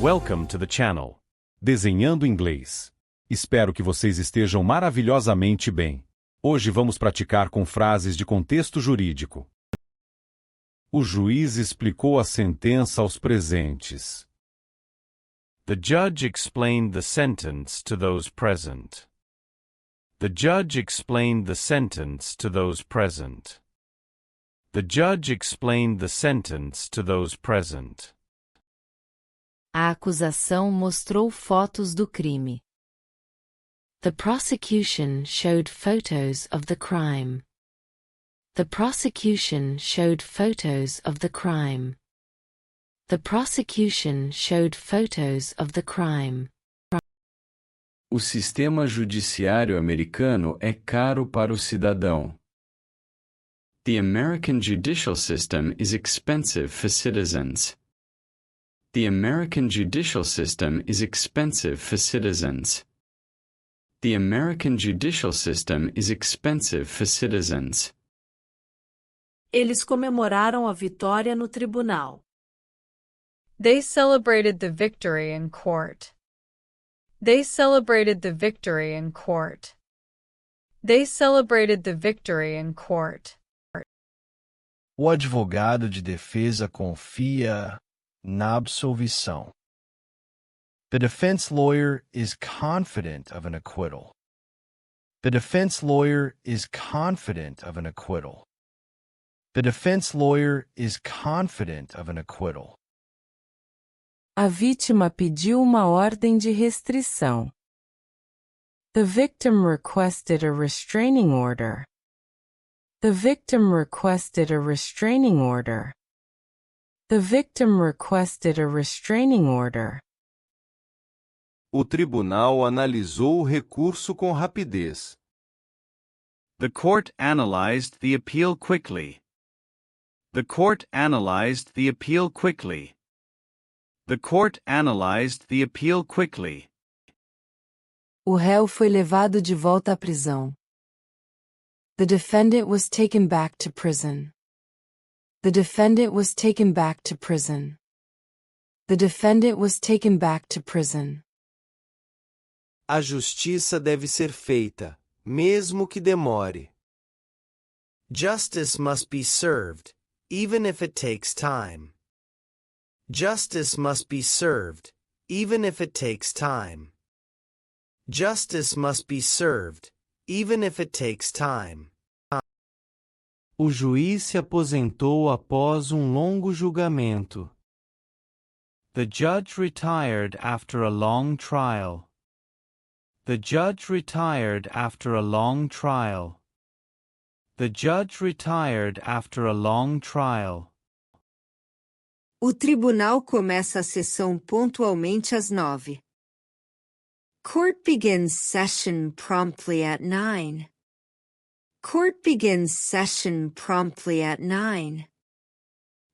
Welcome to the channel. Desenhando Inglês. Espero que vocês estejam maravilhosamente bem. Hoje vamos praticar com frases de contexto jurídico. O juiz explicou a sentença aos presentes. The judge explained the sentence to those present. The judge explained the sentence to those present. The judge explained the sentence to those present. A acusação mostrou fotos do crime. The prosecution showed photos of the crime. The prosecution showed photos of the crime. The prosecution showed photos of the crime. O sistema judiciário americano é caro para o cidadão. The American judicial system is expensive for citizens. The American judicial system is expensive for citizens. The American judicial system is expensive for citizens. Eles comemoraram a vitória no tribunal. They celebrated the victory in court. They celebrated the victory in court. They celebrated the victory in court. O advogado de defesa confia na absolvição. The defense lawyer is confident of an acquittal. The defense lawyer is confident of an acquittal. The defense lawyer is confident of an acquittal. A vítima pediu uma ordem de restrição. The victim requested a restraining order. The victim requested a restraining order. The victim requested a restraining order. O tribunal analisou o recurso com rapidez. The court analyzed the appeal quickly. The court analyzed the appeal quickly. The court analyzed the appeal quickly. O réu foi levado de volta à prisão. The defendant was taken back to prison. The defendant was taken back to prison. The defendant was taken back to prison. A justiça deve ser feita, mesmo que demore. Justice must be served, even if it takes time. Justice must be served, even if it takes time. Justice must be served, even if it takes time. O juiz se aposentou após longo julgamento. The judge retired after a long trial. The judge retired after a long trial. The judge retired after a long trial. O tribunal começa a sessão pontualmente às 9. Court begins session promptly at 9. Court begins session promptly at 9.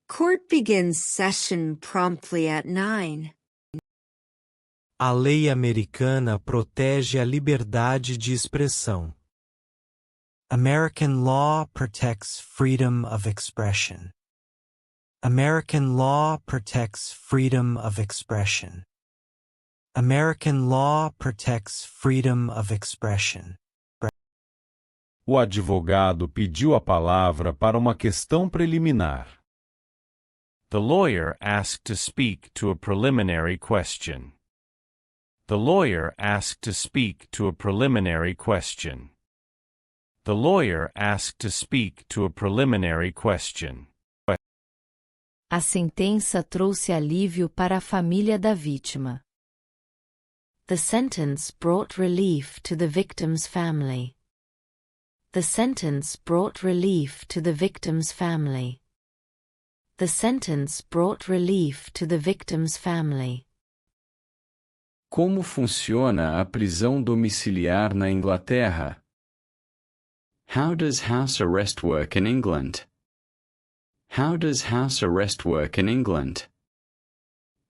Court begins session promptly at 9. A lei americana protege a liberdade de expressão. American law protects freedom of expression. American law protects freedom of expression. American law protects freedom of expression. O advogado pediu a palavra para uma questão preliminar. The lawyer asked to speak to a preliminary question. The lawyer asked to speak to a preliminary question. The lawyer asked to speak to a preliminary question. A sentença trouxe alívio para a família da vítima. The sentence brought relief to the victim's family. The sentence brought relief to the victim's family. The sentence brought relief to the victim's family. Como funciona a prisão domiciliar na Inglaterra? How does house arrest work in England? How does house arrest work in England?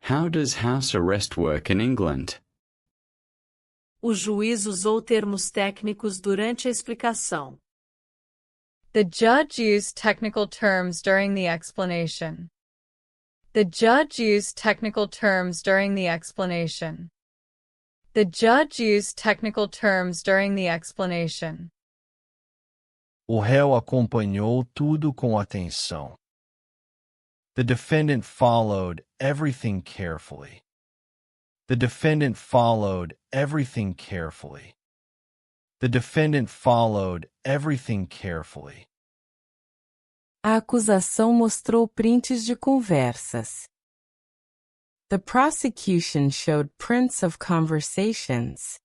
How does house arrest work in England? O juiz usou termos técnicos durante a explicação. The judge used technical terms during the explanation. The judge used technical terms during the explanation. The judge used technical terms during the explanation. O réu acompanhou tudo com atenção. The defendant followed everything carefully. The defendant followed everything carefully. The defendant followed everything carefully. A acusação mostrou prints de conversas. The prosecution showed prints of conversations.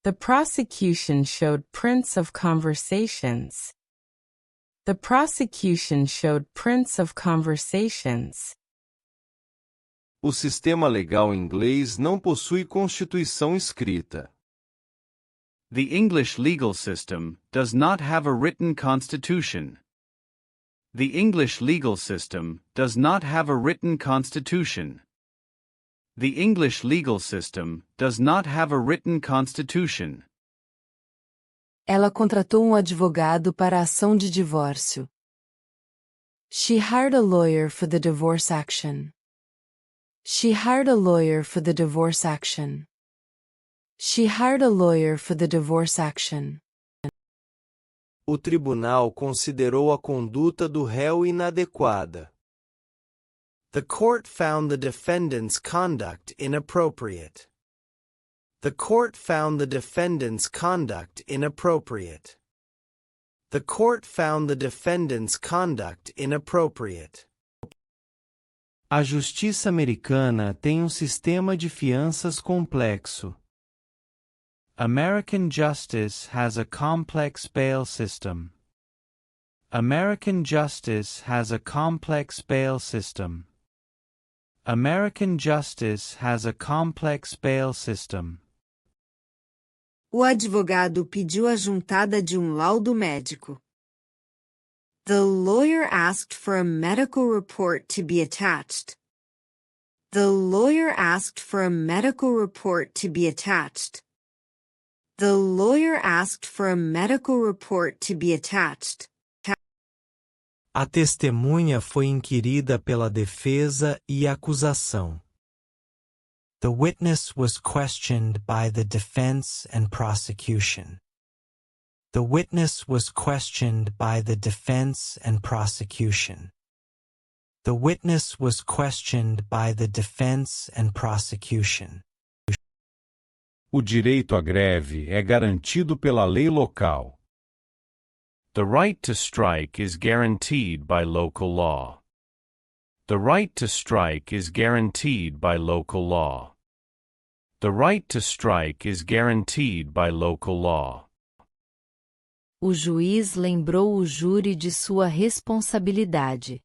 The prosecution showed prints of conversations. The prosecution showed prints of conversations. O sistema legal inglês não possui constituição escrita. The English legal system does not have a written constitution. The English legal system does not have a written constitution. The English legal system does not have a written constitution. Ela contratou advogado para a ação de divórcio. She hired a lawyer for the divorce action. She hired a lawyer for the divorce action. She hired a lawyer for the divorce action. O tribunal considerou a conduta do réu inadequada. The court found the defendant's conduct inappropriate. The court found the defendant's conduct inappropriate. The court found the defendant's conduct inappropriate. A justiça americana tem sistema de fianças complexo. American justice has a complex bail system. American justice has a complex bail system. American justice has a complex bail system. O advogado pediu a juntada de laudo médico. The lawyer asked for a medical report to be attached. The lawyer asked for a medical report to be attached. The lawyer asked for a medical report to be attached. A testemunha foi inquirida pela defesa e acusação. The witness was questioned by the defense and prosecution. The witness was questioned by the defense and prosecution. The witness was questioned by the defense and prosecution. O direito à greve é garantido pela lei local. The right to strike is guaranteed by local law. The right to strike is guaranteed by local law. The right to strike is guaranteed by local law. O juiz lembrou o júri de sua responsabilidade.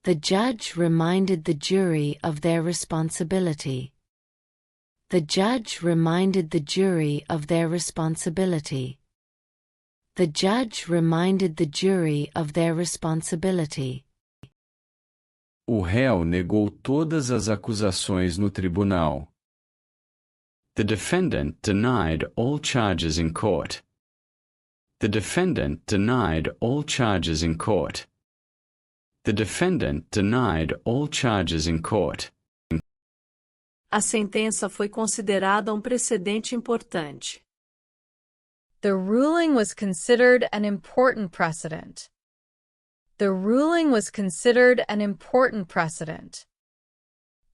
The judge reminded the jury of their responsibility. The judge reminded the jury of their responsibility. The judge reminded the jury of their responsibility. O réu negou todas as acusações no tribunal. The defendant denied all charges in court. The defendant denied all charges in court. The defendant denied all charges in court. A sentença foi considerada precedente importante. The ruling was considered an important precedent. The ruling was considered an important precedent.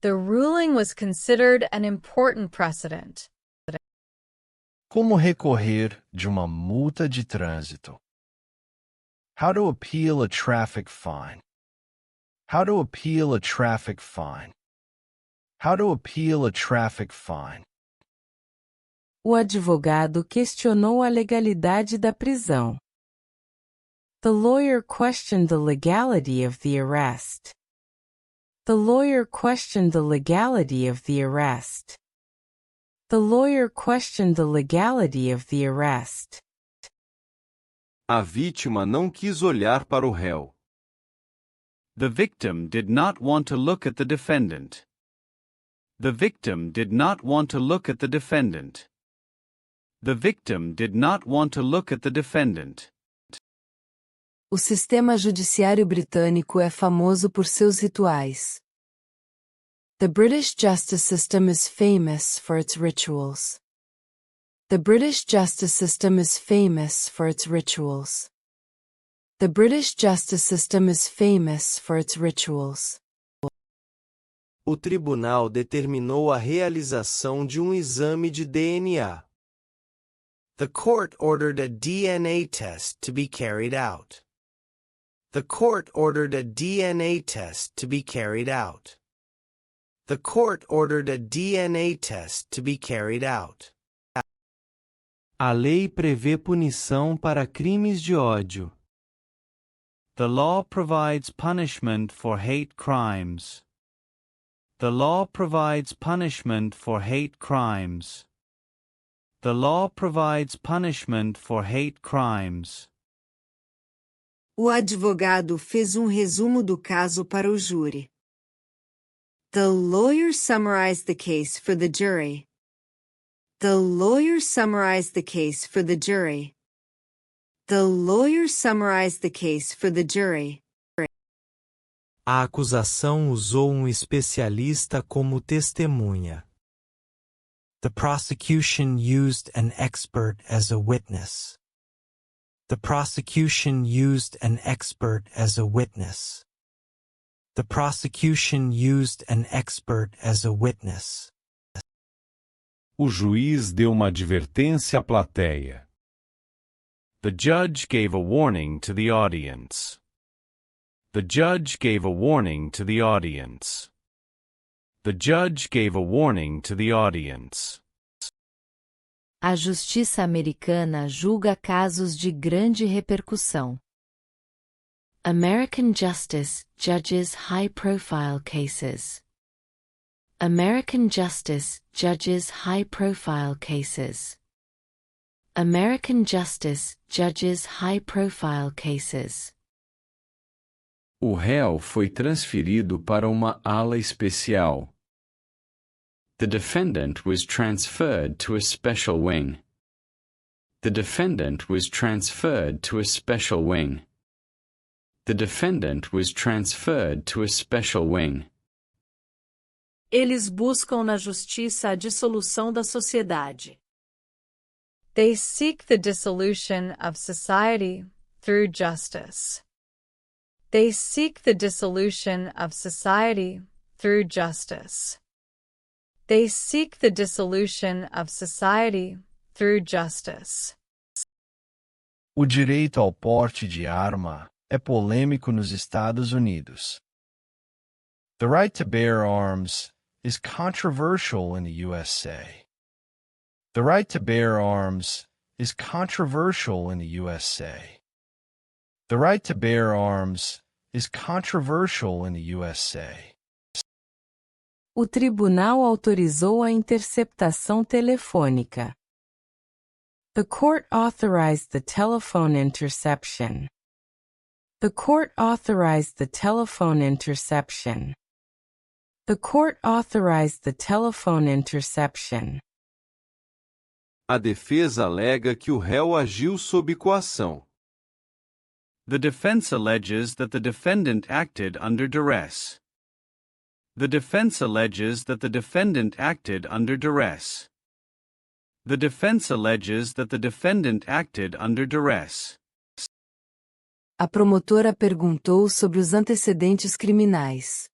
The ruling was considered an important precedent. Como recorrer de uma multa de trânsito? How to appeal a traffic fine. How to appeal a traffic fine. How to appeal a traffic fine. O advogado questionou a legalidade da prisão. The lawyer questioned the legality of the arrest. The lawyer questioned the legality of the arrest. The lawyer questioned the legality of the arrest. A vítima não quis olhar para o réu. The victim did not want to look at the defendant. The victim did not want to look at the defendant. The victim did not want to look at the defendant. O sistema judiciário britânico é famoso por seus rituais. The British justice system is famous for its rituals. The British justice system is famous for its rituals. The British justice system is famous for its rituals. O tribunal determinou a realização de exame de DNA. The court ordered a DNA test to be carried out. The court ordered a DNA test to be carried out. The court ordered a DNA test to be carried out. A lei prevê punição para crimes de ódio. The law provides punishment for hate crimes. The law provides punishment for hate crimes. The law provides punishment for hate crimes. O advogado fez resumo do caso para o júri. The lawyer summarized the case for the jury. The lawyer summarized the case for the jury. The lawyer summarized the case for the jury. A acusação usou especialista como testemunha. The prosecution used an expert as a witness. The prosecution used an expert as a witness. The prosecution used an expert as a witness. O juiz deu uma advertência à plateia. The judge gave a warning to the audience. The judge gave a warning to the audience. The judge gave a warning to the audience. A justiça americana julga casos de grande repercussão. American justice judges high-profile cases. American justice judges high-profile cases. American justice judges high-profile cases. O réu foi transferido para uma ala especial. The defendant was transferred to a special wing. The defendant was transferred to a special wing. The defendant was transferred to a special wing. Eles buscam na justiça a dissolução da sociedade. They seek the dissolution of society through justice. They seek the dissolution of society through justice. They seek the dissolution of society through justice. O direito ao porte de arma é polêmico nos Estados Unidos. The right to bear arms is controversial in the USA. The right to bear arms is controversial in the USA. The right to bear arms is controversial in the USA. O tribunal autorizou a interceptação telefônica. The court authorized the telephone interception. The court authorized the telephone interception. The court authorized the telephone interception. A defesa alega que o réu agiu sob coação. The defense alleges that the defendant acted under duress. The defense alleges that the defendant acted under duress. The defense alleges that the defendant acted under duress. A promotora perguntou sobre os antecedentes criminais.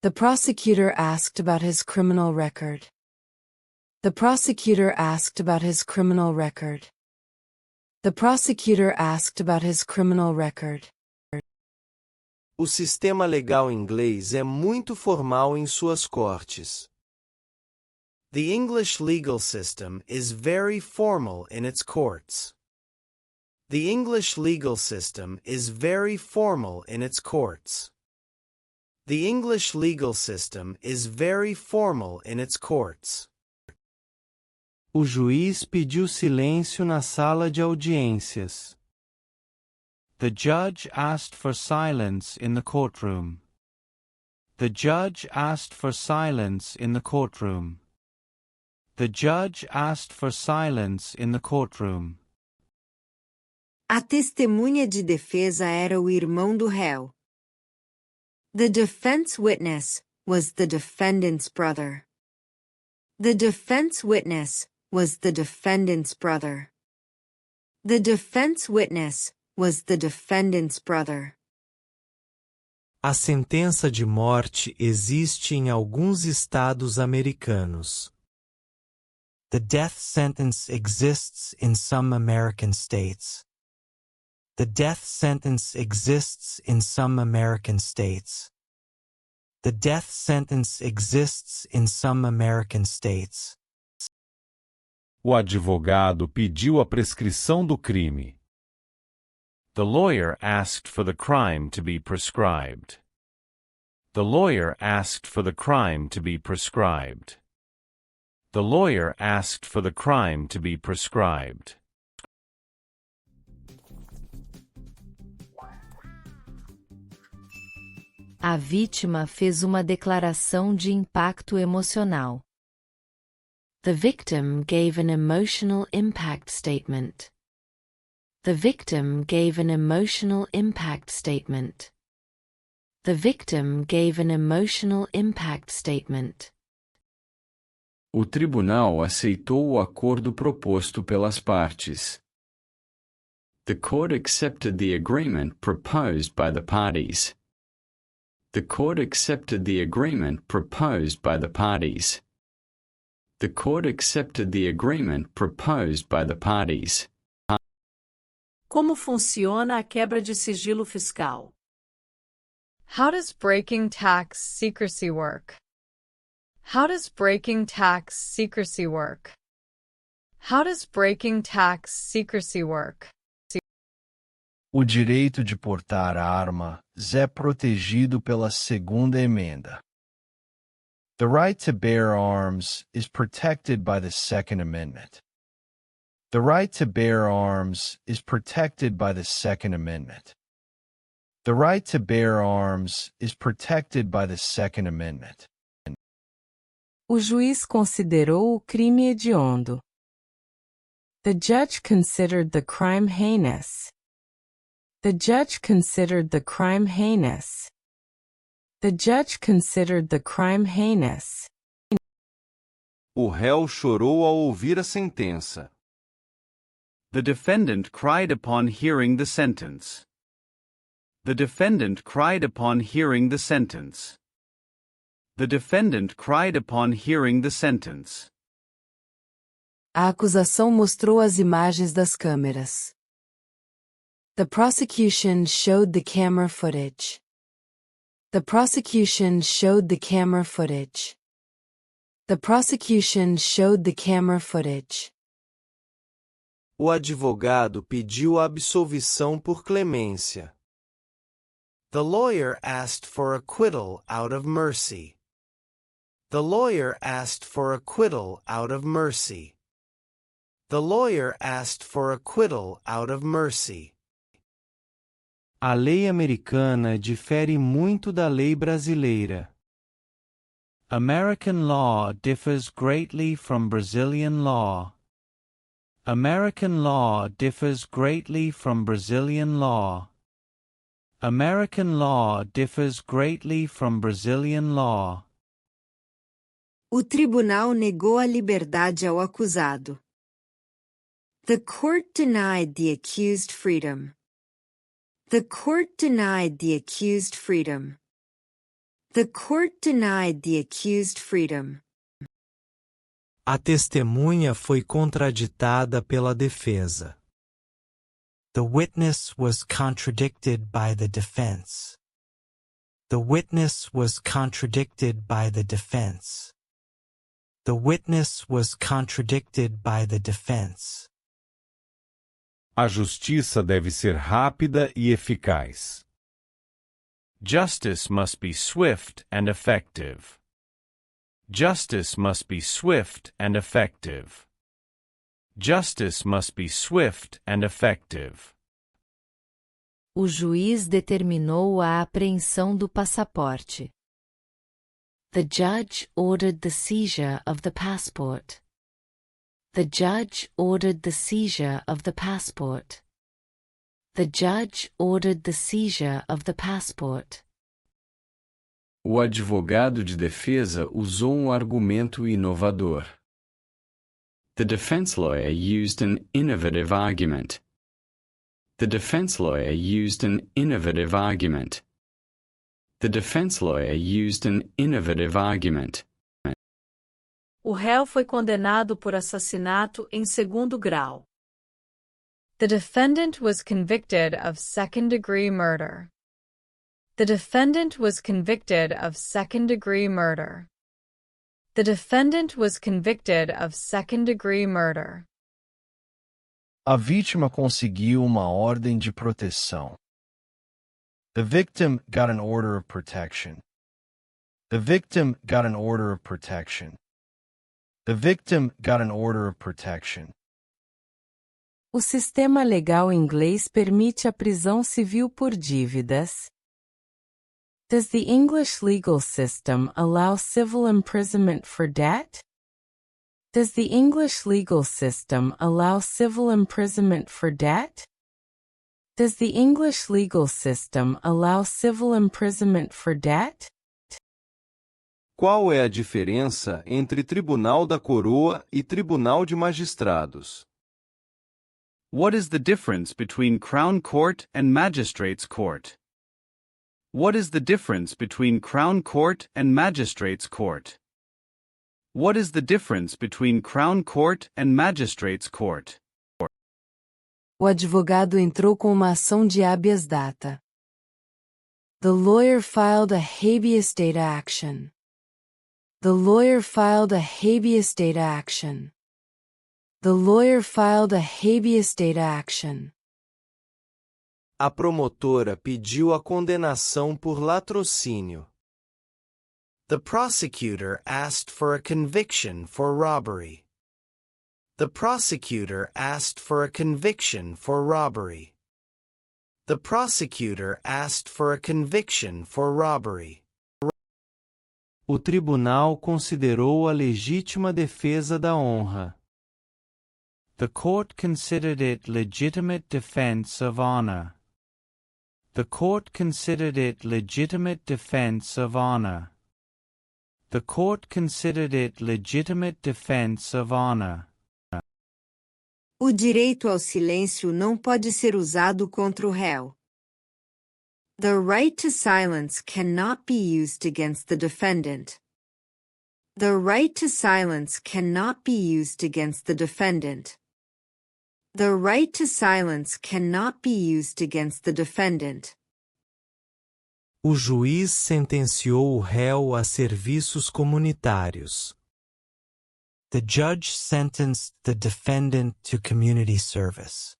The prosecutor asked about his criminal record. The prosecutor asked about his criminal record. The prosecutor asked about his criminal record. O sistema legal inglês é muito formal em suas cortes. The English legal system is very formal in its courts. The English legal system is very formal in its courts. The English legal system is very formal in its courts. O juiz pediu silêncio na sala de audiências. The judge asked for silence in the courtroom. The judge asked for silence in the courtroom. The judge asked for silence in the courtroom. A testemunha de defesa era o irmão do réu. The defense witness was the defendant's brother. The defense witness was the defendant's brother. The defense witness was the defendant's brother. A sentença de morte existe em alguns estados americanos. The death sentence exists in some American states. The death sentence exists in some American states. The death sentence exists in some American states. O advogado pediu a prescrição do crime. The lawyer asked for the crime to be prescribed. The lawyer asked for the crime to be prescribed. The lawyer asked for the crime to be prescribed. A vítima fez uma declaração de impacto emocional. The victim gave an emotional impact statement. The victim gave an emotional impact statement. The victim gave an emotional impact statement. O tribunal aceitou o acordo proposto pelas partes. The court accepted the agreement proposed by the parties. The court accepted the agreement proposed by the parties. The court accepted the agreement proposed by the parties. Como funciona a quebra de sigilo fiscal? How does breaking tax secrecy work? How does breaking tax secrecy work? How does breaking tax secrecy work? O direito de portar armas é protegido pela Segunda Emenda. The right to bear arms is protected by the Second Amendment. The right to bear arms is protected by the Second Amendment. The right to bear arms is protected by the Second Amendment. O juiz considerou o crime hediondo. The judge considered the crime heinous. The judge considered the crime heinous. The judge considered the crime heinous. O réu chorou ao ouvir a sentença. The defendant cried upon hearing the sentence. The defendant cried upon hearing the sentence. The defendant cried upon hearing the sentence. A acusação mostrou as imagens das câmeras. The prosecution showed the camera footage. The prosecution showed the camera footage. The prosecution showed the camera footage. O advogado pediu a absolvição por clemência. The lawyer asked for acquittal out of mercy. The lawyer asked for acquittal out of mercy. The lawyer asked for acquittal out of mercy. A lei americana difere muito da lei brasileira. American law differs greatly from Brazilian law. American law differs greatly from Brazilian law. American law differs greatly from Brazilian law. O tribunal negou a liberdade ao acusado. The court denied the accused freedom. The court denied the accused freedom. The court denied the accused freedom. A testemunha foi contraditada pela defesa. The witness was contradicted by the defense. The witness was contradicted by the defense. The witness was contradicted by the defense. A justiça deve ser rápida e eficaz. Justice must be swift and effective. Justice must be swift and effective. Justice must be swift and effective. O juiz determinou a apreensão do passaporte. The judge ordered the seizure of the passport. The judge ordered the seizure of the passport. The judge ordered the seizure of the passport. O advogado de defesa usou um argumento inovador. The defense lawyer used an innovative argument. The defense lawyer used an innovative argument. The defense lawyer used an innovative argument. O réu foi condenado por assassinato em segundo grau. The defendant was convicted of second-degree murder. The defendant was convicted of second-degree murder. The defendant was convicted of second-degree murder. A vítima conseguiu uma ordem de proteção. The victim got an order of protection. The victim got an order of protection. The victim got an order of protection. O sistema legal inglês permite a prisão civil por dívidas. Does the English legal system allow civil imprisonment for debt? Does the English legal system allow civil imprisonment for debt? Does the English legal system allow civil imprisonment for debt? Qual é a diferença entre Tribunal da Coroa e Tribunal de Magistrados? What is the difference between Crown Court and Magistrates' Court? What is the difference between Crown Court and Magistrates' Court? What is the difference between Crown Court and Magistrates' Court? O advogado entrou com uma ação de habeas data. The lawyer filed a habeas data action. The lawyer filed a habeas data action. The lawyer filed a habeas data action. A promotora pediu a condenação por latrocínio. The prosecutor asked for a conviction for robbery. The prosecutor asked for a conviction for robbery. The prosecutor asked for a conviction for robbery. O tribunal considerou a legítima defesa da honra. The court considered it legitimate defense of honor. The court considered it legitimate defense of honor. The court considered it legitimate defense of honor. O direito ao silêncio não pode ser usado contra o réu. The right to silence cannot be used against the defendant. The right to silence cannot be used against the defendant. The right to silence cannot be used against the defendant. O juiz sentenciou o réu a serviços comunitários. The judge sentenced the defendant to community service.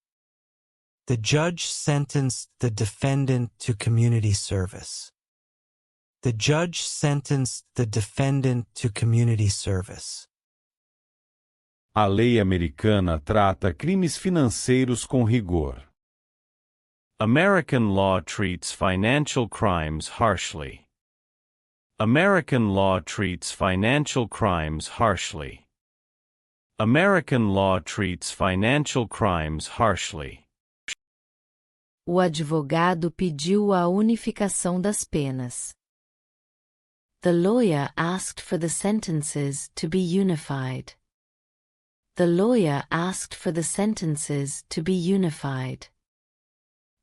The judge sentenced the defendant to community service. The judge sentenced the defendant to community service. A lei americana trata crimes financeiros com rigor. American law treats financial crimes harshly. American law treats financial crimes harshly. American law treats financial crimes harshly. O advogado pediu a unificação das penas. The lawyer asked for the sentences to be unified. The lawyer asked for the sentences to be unified.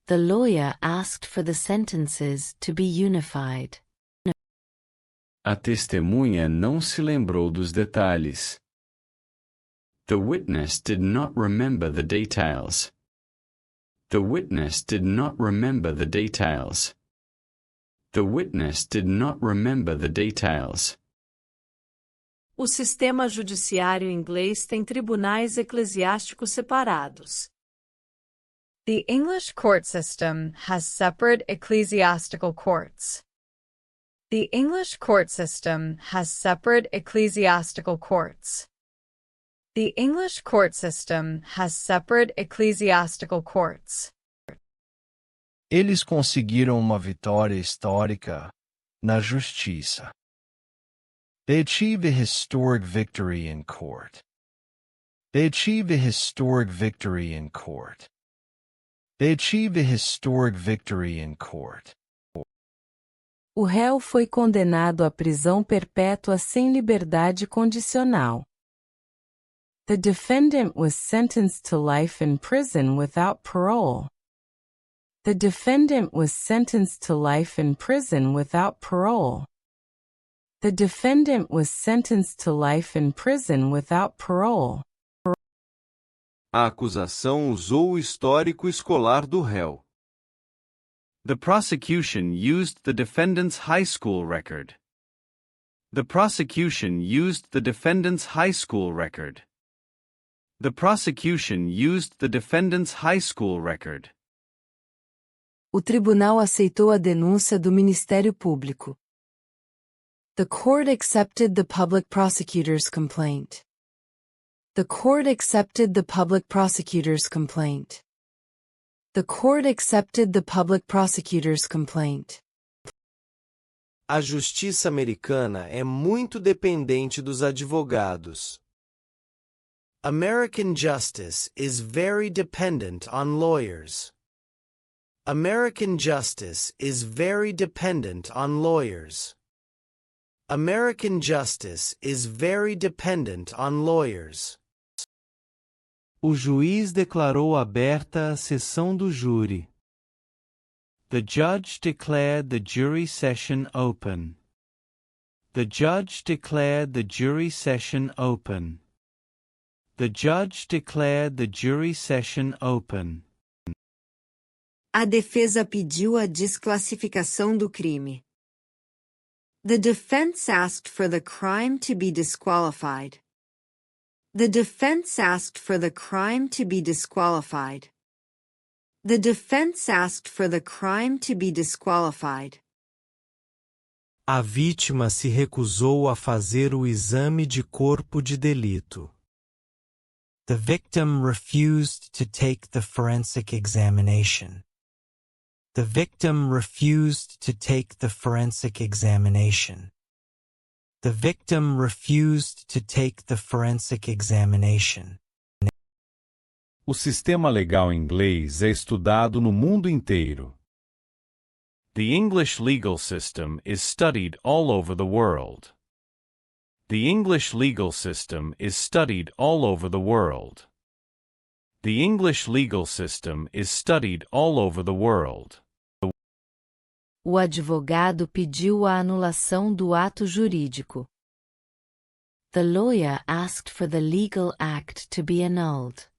The lawyer asked for the sentences to be unified. A testemunha não se lembrou dos detalhes. The witness did not remember the details. The witness did not remember the details. The witness did not remember the details. O sistema judiciário inglês tem tribunais eclesiásticos separados. The English court system has separate ecclesiastical courts. The English court system has separate ecclesiastical courts. The English court system has separate ecclesiastical courts. Eles conseguiram uma vitória histórica na justiça. They achieved a historic victory in court. They achieved a historic victory in court. They achieved a historic victory in court. O réu foi condenado à prisão perpétua sem liberdade condicional. The defendant was sentenced to life in prison without parole. The defendant was sentenced to life in prison without parole. The defendant was sentenced to life in prison without parole. A acusação usou o histórico escolar do réu. The prosecution used the defendant's high school record. The prosecution used the defendant's high school record. The prosecution used the defendant's high school record. O tribunal aceitou a denúncia do Ministério Público. The court accepted the public prosecutor's complaint. The court accepted the public prosecutor's complaint. The court accepted the public prosecutor's complaint. A justiça americana é muito dependente dos advogados. American justice is very dependent on lawyers. American justice is very dependent on lawyers. American justice is very dependent on lawyers. O juiz declarou aberta a sessão do júri. The judge declared the jury session open. The judge declared the jury session open. The judge declared the jury session open. A defesa pediu a desclassificação do crime. The defense asked for the crime to be disqualified. The defense asked for the crime to be disqualified. The defense asked for the crime to be disqualified. A vítima se recusou a fazer o exame de corpo de delito. The victim refused to take the forensic examination. The victim refused to take the forensic examination. The victim refused to take the forensic examination. O sistema legal inglês é estudado no mundo inteiro. The English legal system is studied all over the world. The English legal system is studied all over the world. The English legal system is studied all over the world. O advogado pediu a anulação do ato jurídico. The lawyer asked for the legal act to be annulled.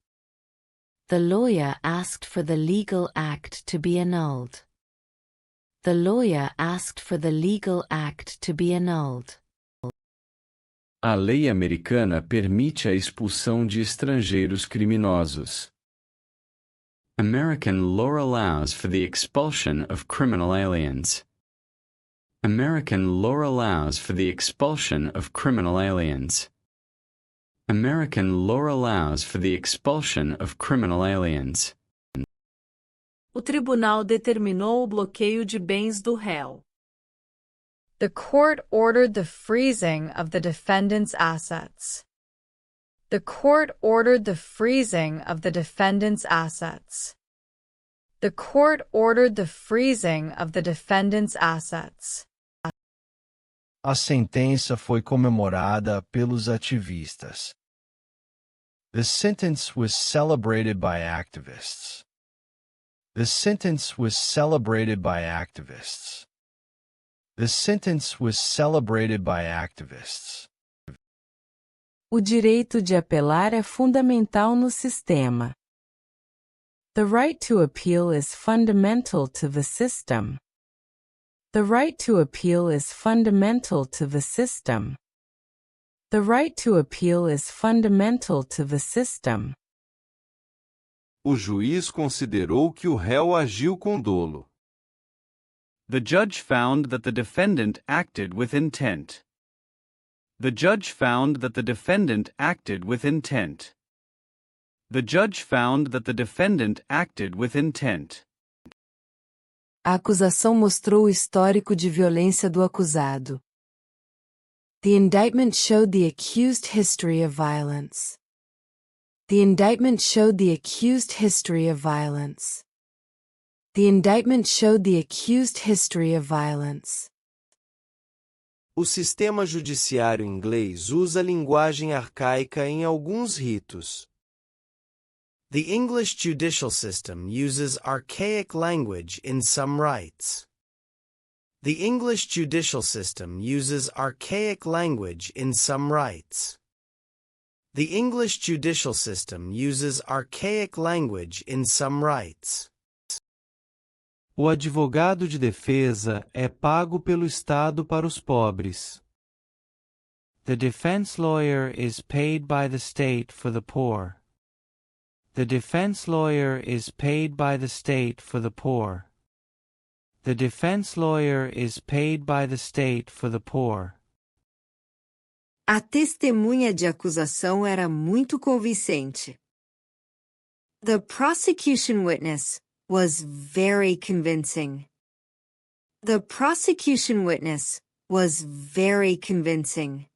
The lawyer asked for the legal act to be annulled. The lawyer asked for the legal act to be annulled. A lei americana permite a expulsão de estrangeiros criminosos. American law allows for the expulsion of criminal aliens. American law allows for the expulsion of criminal aliens. American law allows for the expulsion of criminal aliens. O tribunal determinou o bloqueio de bens do réu. The court ordered the freezing of the defendant's assets. The court ordered the freezing of the defendant's assets. The court ordered the freezing of the defendant's assets. A sentença foi comemorada pelos ativistas. The sentence was celebrated by activists. The sentence was celebrated by activists. The sentence was celebrated by activists. O direito de apelar é fundamental no sistema. The right to appeal is fundamental to the system. The right to appeal is fundamental to the system. The right to appeal is fundamental to the system. O juiz considerou que o réu agiu com dolo. The judge found that the defendant acted with intent. The judge found that the defendant acted with intent. The judge found that the defendant acted with intent. A acusação mostrou o histórico de violência do acusado. The indictment showed the accused history of violence. The indictment showed the accused history of violence. The indictment showed the accused history of violence. O sistema judiciário inglês usa linguagem arcaica em alguns ritos. The English judicial system uses archaic language in some rites. The English judicial system uses archaic language in some rites. The English judicial system uses archaic language in some rites. O advogado de defesa é pago pelo Estado para os pobres. The defense lawyer is paid by the state for the poor. The defense lawyer is paid by the state for the poor. The defense lawyer is paid by the state for the poor. A testemunha de acusação era muito convincente. The prosecution witness was very convincing. The prosecution witness was very convincing.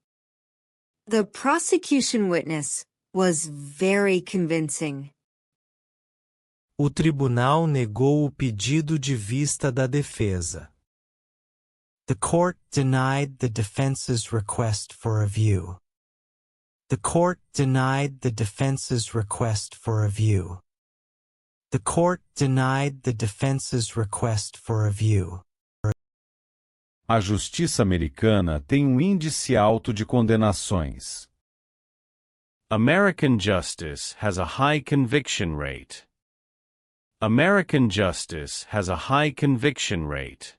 The prosecution witness was very convincing. O tribunal negou o pedido de vista da defesa. The court denied the defense's request for a view. The court denied the defense's request for a view. The court denied the defense's request for a view. A justiça americana tem um índice alto de condenações. American justice has a high conviction rate. American justice has a high conviction rate.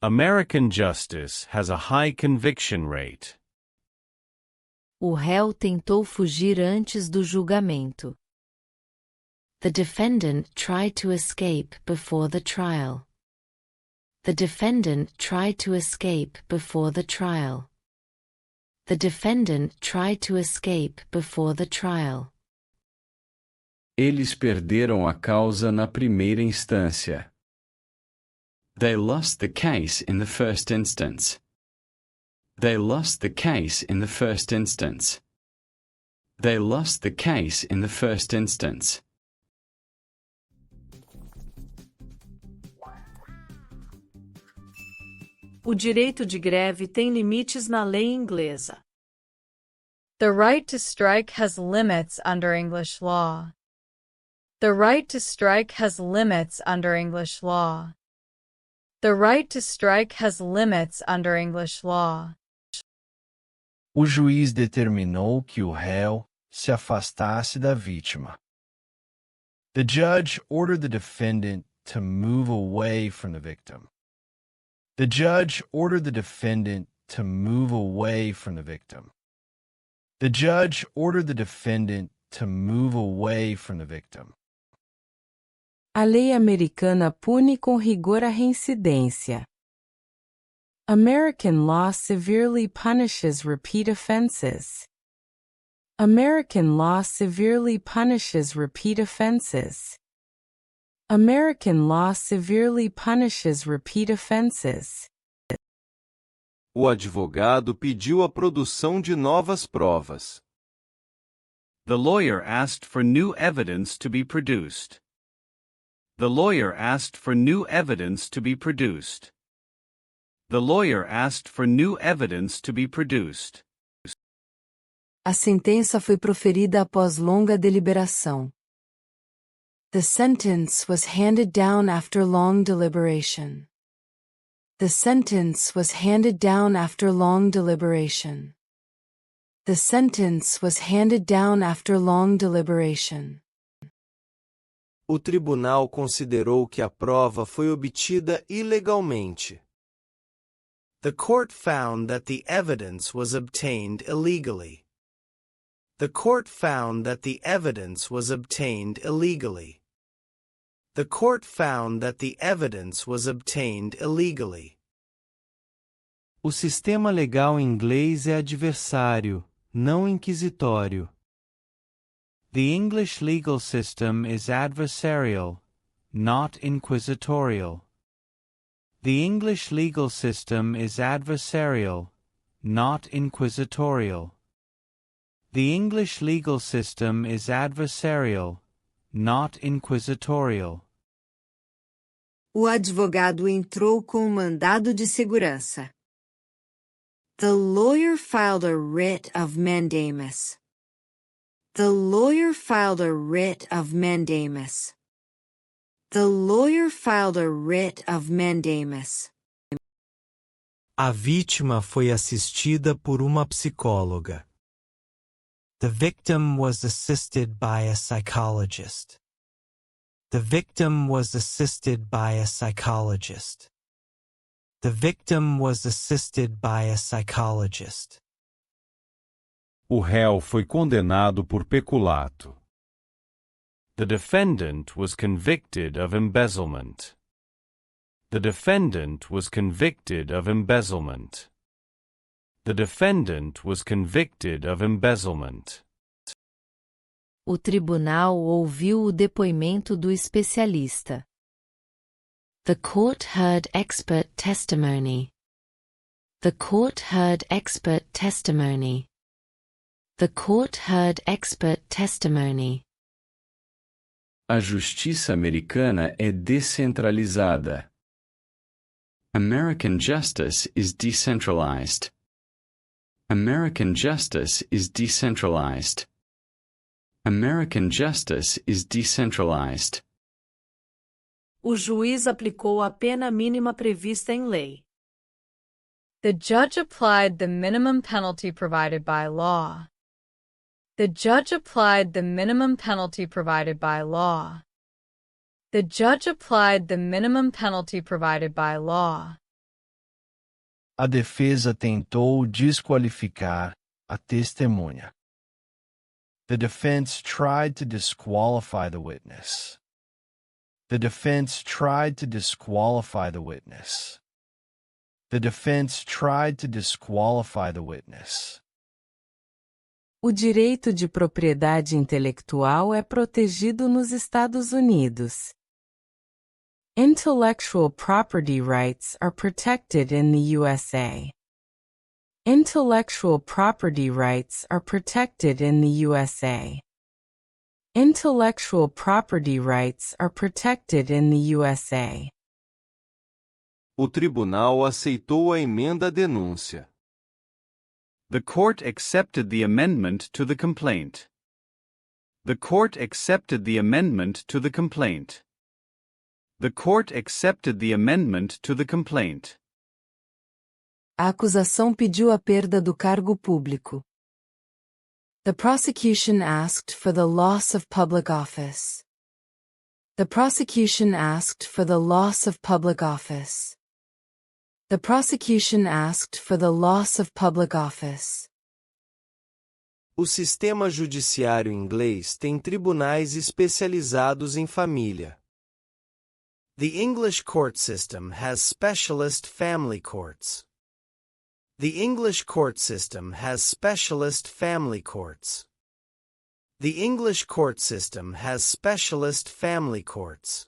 American justice has a high conviction rate. O réu tentou fugir antes do julgamento. The defendant tried to escape before the trial. The defendant tried to escape before the trial. The defendant tried to escape before the trial. Eles perderam a causa na primeira instância. They lost the case in the first instance. They lost the case in the first instance. They lost the case in the first instance. O direito de greve tem limites na lei inglesa. The right to strike has limits under English law. The right to strike has limits under English law. The right to strike has limits under English law. O juiz determinou que o réu se afastasse da vítima. The judge ordered the defendant to move away from the victim. The judge ordered the defendant to move away from the victim. The judge ordered the defendant to move away from the victim. A lei americana pune com rigor a reincidência. American law severely punishes repeat offenses. American law severely punishes repeat offenses. American law severely punishes repeat offenses. O advogado pediu a produção de novas provas. The lawyer asked for new evidence to be produced. The lawyer asked for new evidence to be produced. The lawyer asked for new evidence to be produced. A sentença foi proferida após longa deliberação. The sentence was handed down after long deliberation. The sentence was handed down after long deliberation. The sentence was handed down after long deliberation. O tribunal considerou que a prova foi obtida ilegalmente. The court found that the evidence was obtained illegally. The court found that the evidence was obtained illegally. The court found that the evidence was obtained illegally. O sistema legal inglês é adversário, não inquisitório. The English legal system is adversarial, not inquisitorial. The English legal system is adversarial, not inquisitorial. The English legal system is adversarial, not inquisitorial. O advogado entrou com um mandado de segurança. The lawyer filed a writ of mandamus. The lawyer filed a writ of mandamus. The lawyer filed a writ of mandamus. A vítima foi assistida por uma psicóloga. The victim was assisted by a psychologist. The victim was assisted by a psychologist. The victim was assisted by a psychologist. O réu foi condenado por peculato. The defendant was convicted of embezzlement. The defendant was convicted of embezzlement. The defendant was convicted of embezzlement. O tribunal ouviu o depoimento do especialista. The court heard expert testimony. The court heard expert testimony. The court heard expert testimony. A justiça americana é descentralizada. American justice is decentralized. American justice is decentralized. American justice is decentralized. O juiz aplicou a pena mínima prevista em lei. The judge applied the minimum penalty provided by law. The judge applied the minimum penalty provided by law. The judge applied the minimum penalty provided by law. A defesa tentou desqualificar a testemunha. The defense tried to disqualify the witness. The defense tried to disqualify the witness. The defense tried to disqualify the witness. O direito de propriedade intelectual é protegido nos Estados Unidos. Intellectual property rights are protected in the USA. Intellectual property rights are protected in the USA. Intellectual property rights are protected in the USA. O tribunal aceitou a emenda à denúncia. The court accepted the amendment to the complaint. The court accepted the amendment to the complaint. The court accepted the amendment to the complaint. A acusação pediu a perda do cargo público. The prosecution asked for the loss of public office. The prosecution asked for the loss of public office. The prosecution asked for the loss of public office. O sistema judiciário inglês tem tribunais especializados em família. The English court system has specialist family courts. The English court system has specialist family courts. The English court system has specialist family courts.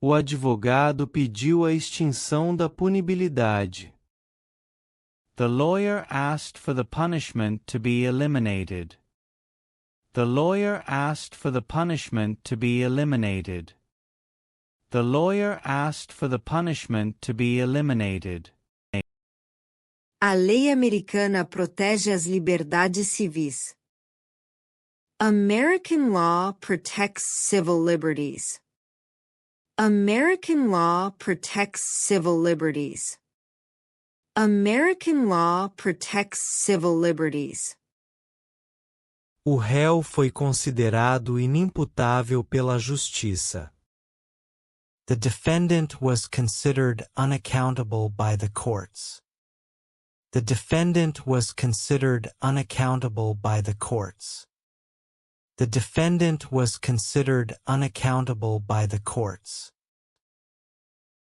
O advogado pediu a extinção da punibilidade. The lawyer asked for the punishment to be eliminated. The lawyer asked for the punishment to be eliminated. The lawyer asked for the punishment to be eliminated. A lei americana protege as liberdades civis. American law protects civil liberties. American law protects civil liberties. American law protects civil liberties. O réu foi considerado inimputável pela justiça. The defendant was considered unaccountable by the courts. The defendant was considered unaccountable by the courts. The defendant was considered unaccountable by the courts.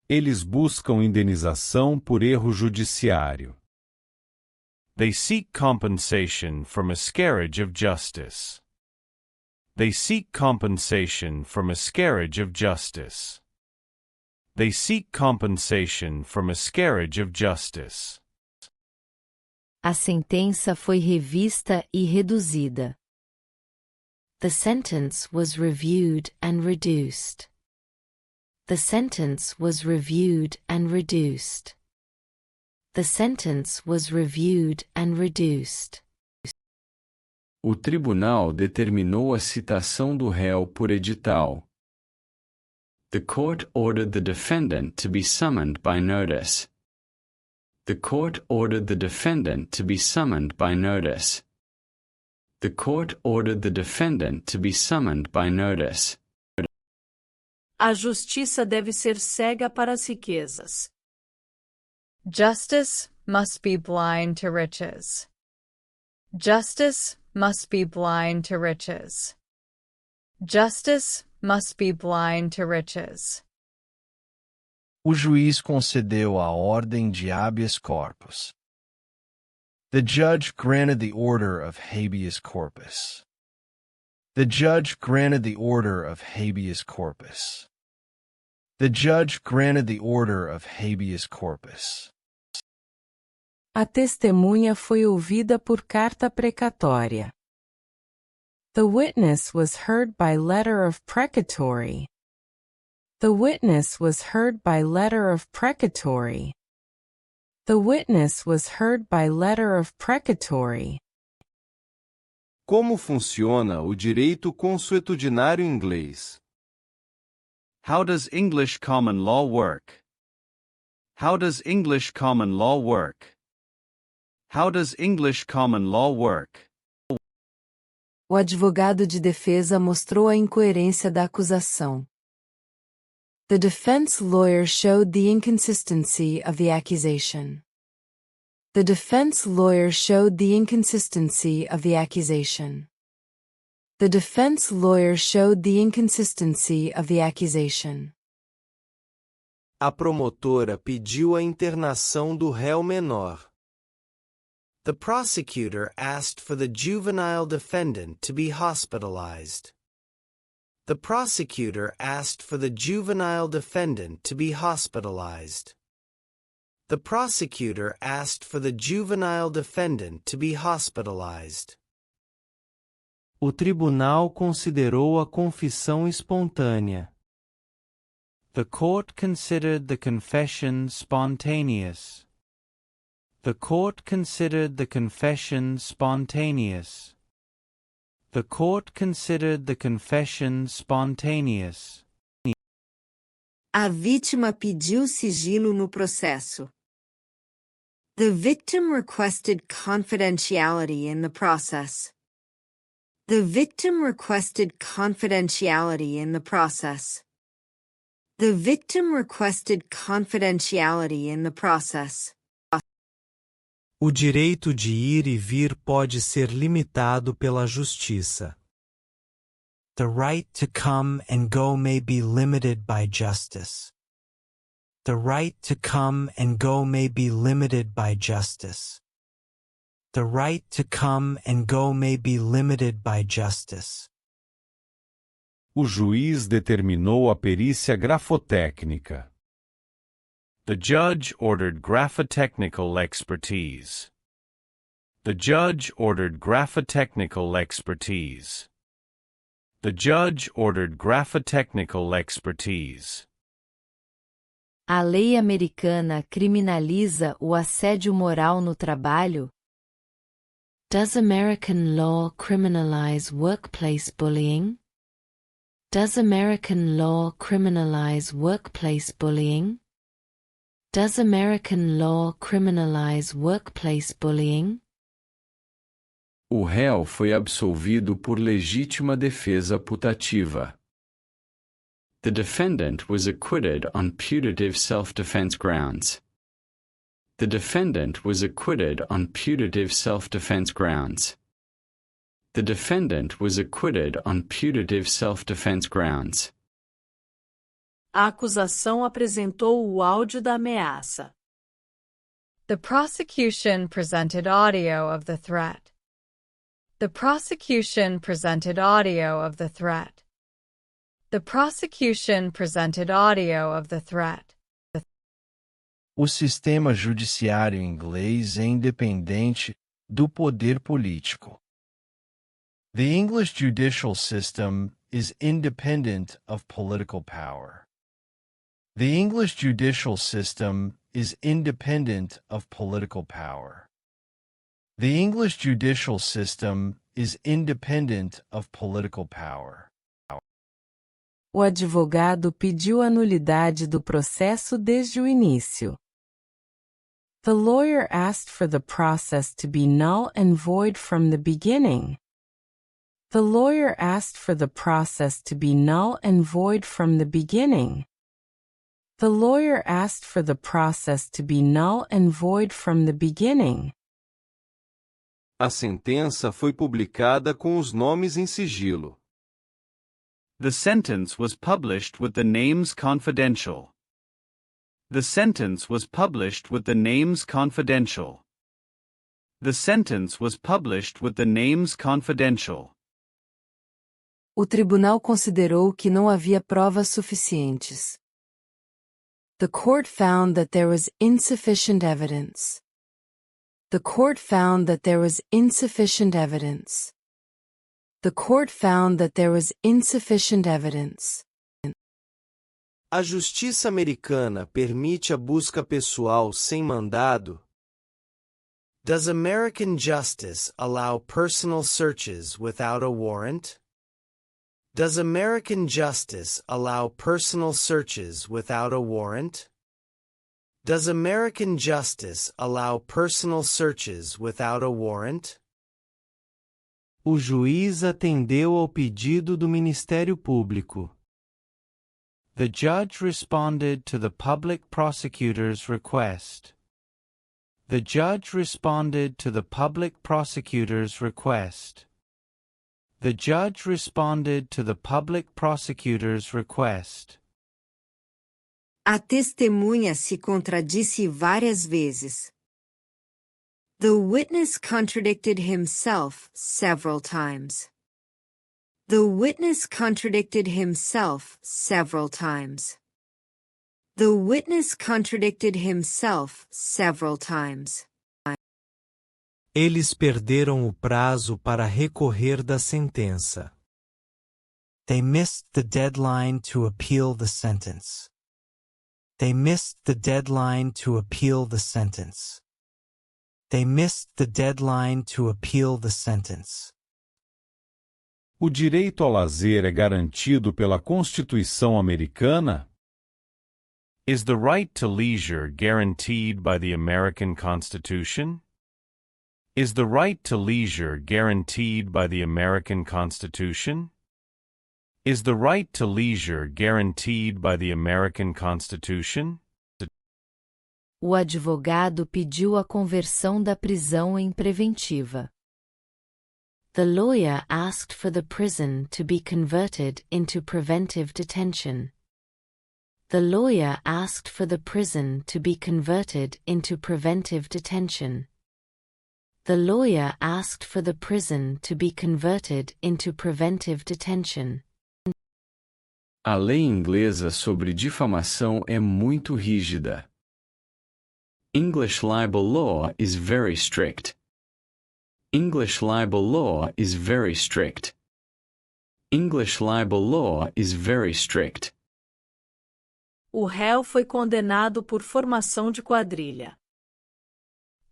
Eles buscam indenização por erro judiciário. They seek compensation for miscarriage of justice. They seek compensation for miscarriage of justice. They seek compensation for miscarriage of justice. A sentença foi revista e reduzida. The sentence was reviewed and reduced. The sentence was reviewed and reduced. The sentence was reviewed and reduced. O tribunal determinou a citação do réu por edital. The court ordered the defendant to be summoned by notice. The court ordered the defendant to be summoned by notice. The court ordered the defendant to be summoned by notice. A justiça deve ser cega para as riquezas. Justice must be blind to riches. Justice must be blind to riches. Justice must be blind to riches. O juiz concedeu a ordem de habeas corpus. The judge granted the order of habeas corpus. The judge granted the order of habeas corpus. The judge granted the order of habeas corpus. A testemunha foi ouvida por carta precatória. The witness was heard by letter of precatory. The witness was heard by letter of precatory. The witness was heard by letter of precatory. Como funciona o direito consuetudinário inglês? How does English common law work? How does English common law work? How does English common law work? O advogado de defesa mostrou a incoerência da acusação. The defense lawyer showed the inconsistency of the accusation. The defense lawyer showed the inconsistency of the accusation. The defense lawyer showed the inconsistency of the accusation. A promotora pediu a internação do réu menor. The prosecutor asked for the juvenile defendant to be hospitalized. The prosecutor asked for the juvenile defendant to be hospitalized. The prosecutor asked for the juvenile defendant to be hospitalized. O tribunal considerou a confissão espontânea. The court considered the confession spontaneous. The court considered the confession spontaneous. The court considered the confession spontaneous. A vítima pediu sigilo no processo. The victim requested confidentiality in the process. The victim requested confidentiality in the process. The victim requested confidentiality in the process. O direito de ir e vir pode ser limitado pela justiça. The right to come and go may be limited by justice. The right to come and go may be limited by justice. The right to come and go may be limited by justice. O juiz determinou a perícia grafotécnica. The judge ordered graphotechnical expertise. The judge ordered graphotechnical expertise. The judge ordered graphotechnical expertise. A lei americana criminaliza o assédio moral no trabalho? Does American law criminalize workplace bullying? Does American law criminalize workplace bullying? Does American law criminalize workplace bullying? O réu foi absolvido por legítima defesa putativa. The defendant was acquitted on putative self-defense grounds. The defendant was acquitted on putative self-defense grounds. The defendant was acquitted on putative self-defense grounds. A acusação apresentou o áudio da ameaça. The prosecution presented audio of the threat. The prosecution presented audio of the threat. The prosecution presented audio of the threat. O sistema judiciário inglês é independente do poder político. The English judicial system is independent of political power. The English judicial system is independent of political power. The English judicial system is independent of political power. O advogado pediu a nulidade do processo desde o início. The lawyer asked for the process to be null and void from the beginning. The lawyer asked for the process to be null and void from the beginning. The lawyer asked for the process to be null and void from the beginning. A sentença foi publicada com os nomes em sigilo. The sentence was published with the names confidential. The sentence was published with the names confidential. The sentence was published with the names confidential. O tribunal considerou que não havia provas suficientes. The court found that there was insufficient evidence. The court found that there was insufficient evidence. The court found that there was insufficient evidence. A justiça americana permite a busca pessoal sem mandado? Does American justice allow personal searches without a warrant? Does American justice allow personal searches without a warrant? Does American justice allow personal searches without a warrant? O juiz atendeu ao pedido do Ministério Público. The judge responded to the public prosecutor's request. The judge responded to the public prosecutor's request. The judge responded to the public prosecutor's request. A testemunha se contradisse várias vezes. The witness contradicted himself several times. The witness contradicted himself several times. The witness contradicted himself several times. Eles perderam o prazo para recorrer da sentença. They missed the deadline to appeal the sentence. They missed the deadline to appeal the sentence. They missed the deadline to appeal the sentence. O direito ao lazer é garantido pela Constituição Americana? Is the right to leisure guaranteed by the American Constitution? Is the right to leisure guaranteed by the American Constitution? Is the right to leisure guaranteed by the American Constitution? O advogado pediu a conversão da prisão em preventiva. The lawyer asked for the prison to be converted into preventive detention. The lawyer asked for the prison to be converted into preventive detention. The lawyer asked for the prison to be converted into preventive detention. A lei inglesa sobre difamação é muito rígida. English libel law is very strict. English libel law is very strict. English libel law is very strict. O réu foi condenado por formação de quadrilha.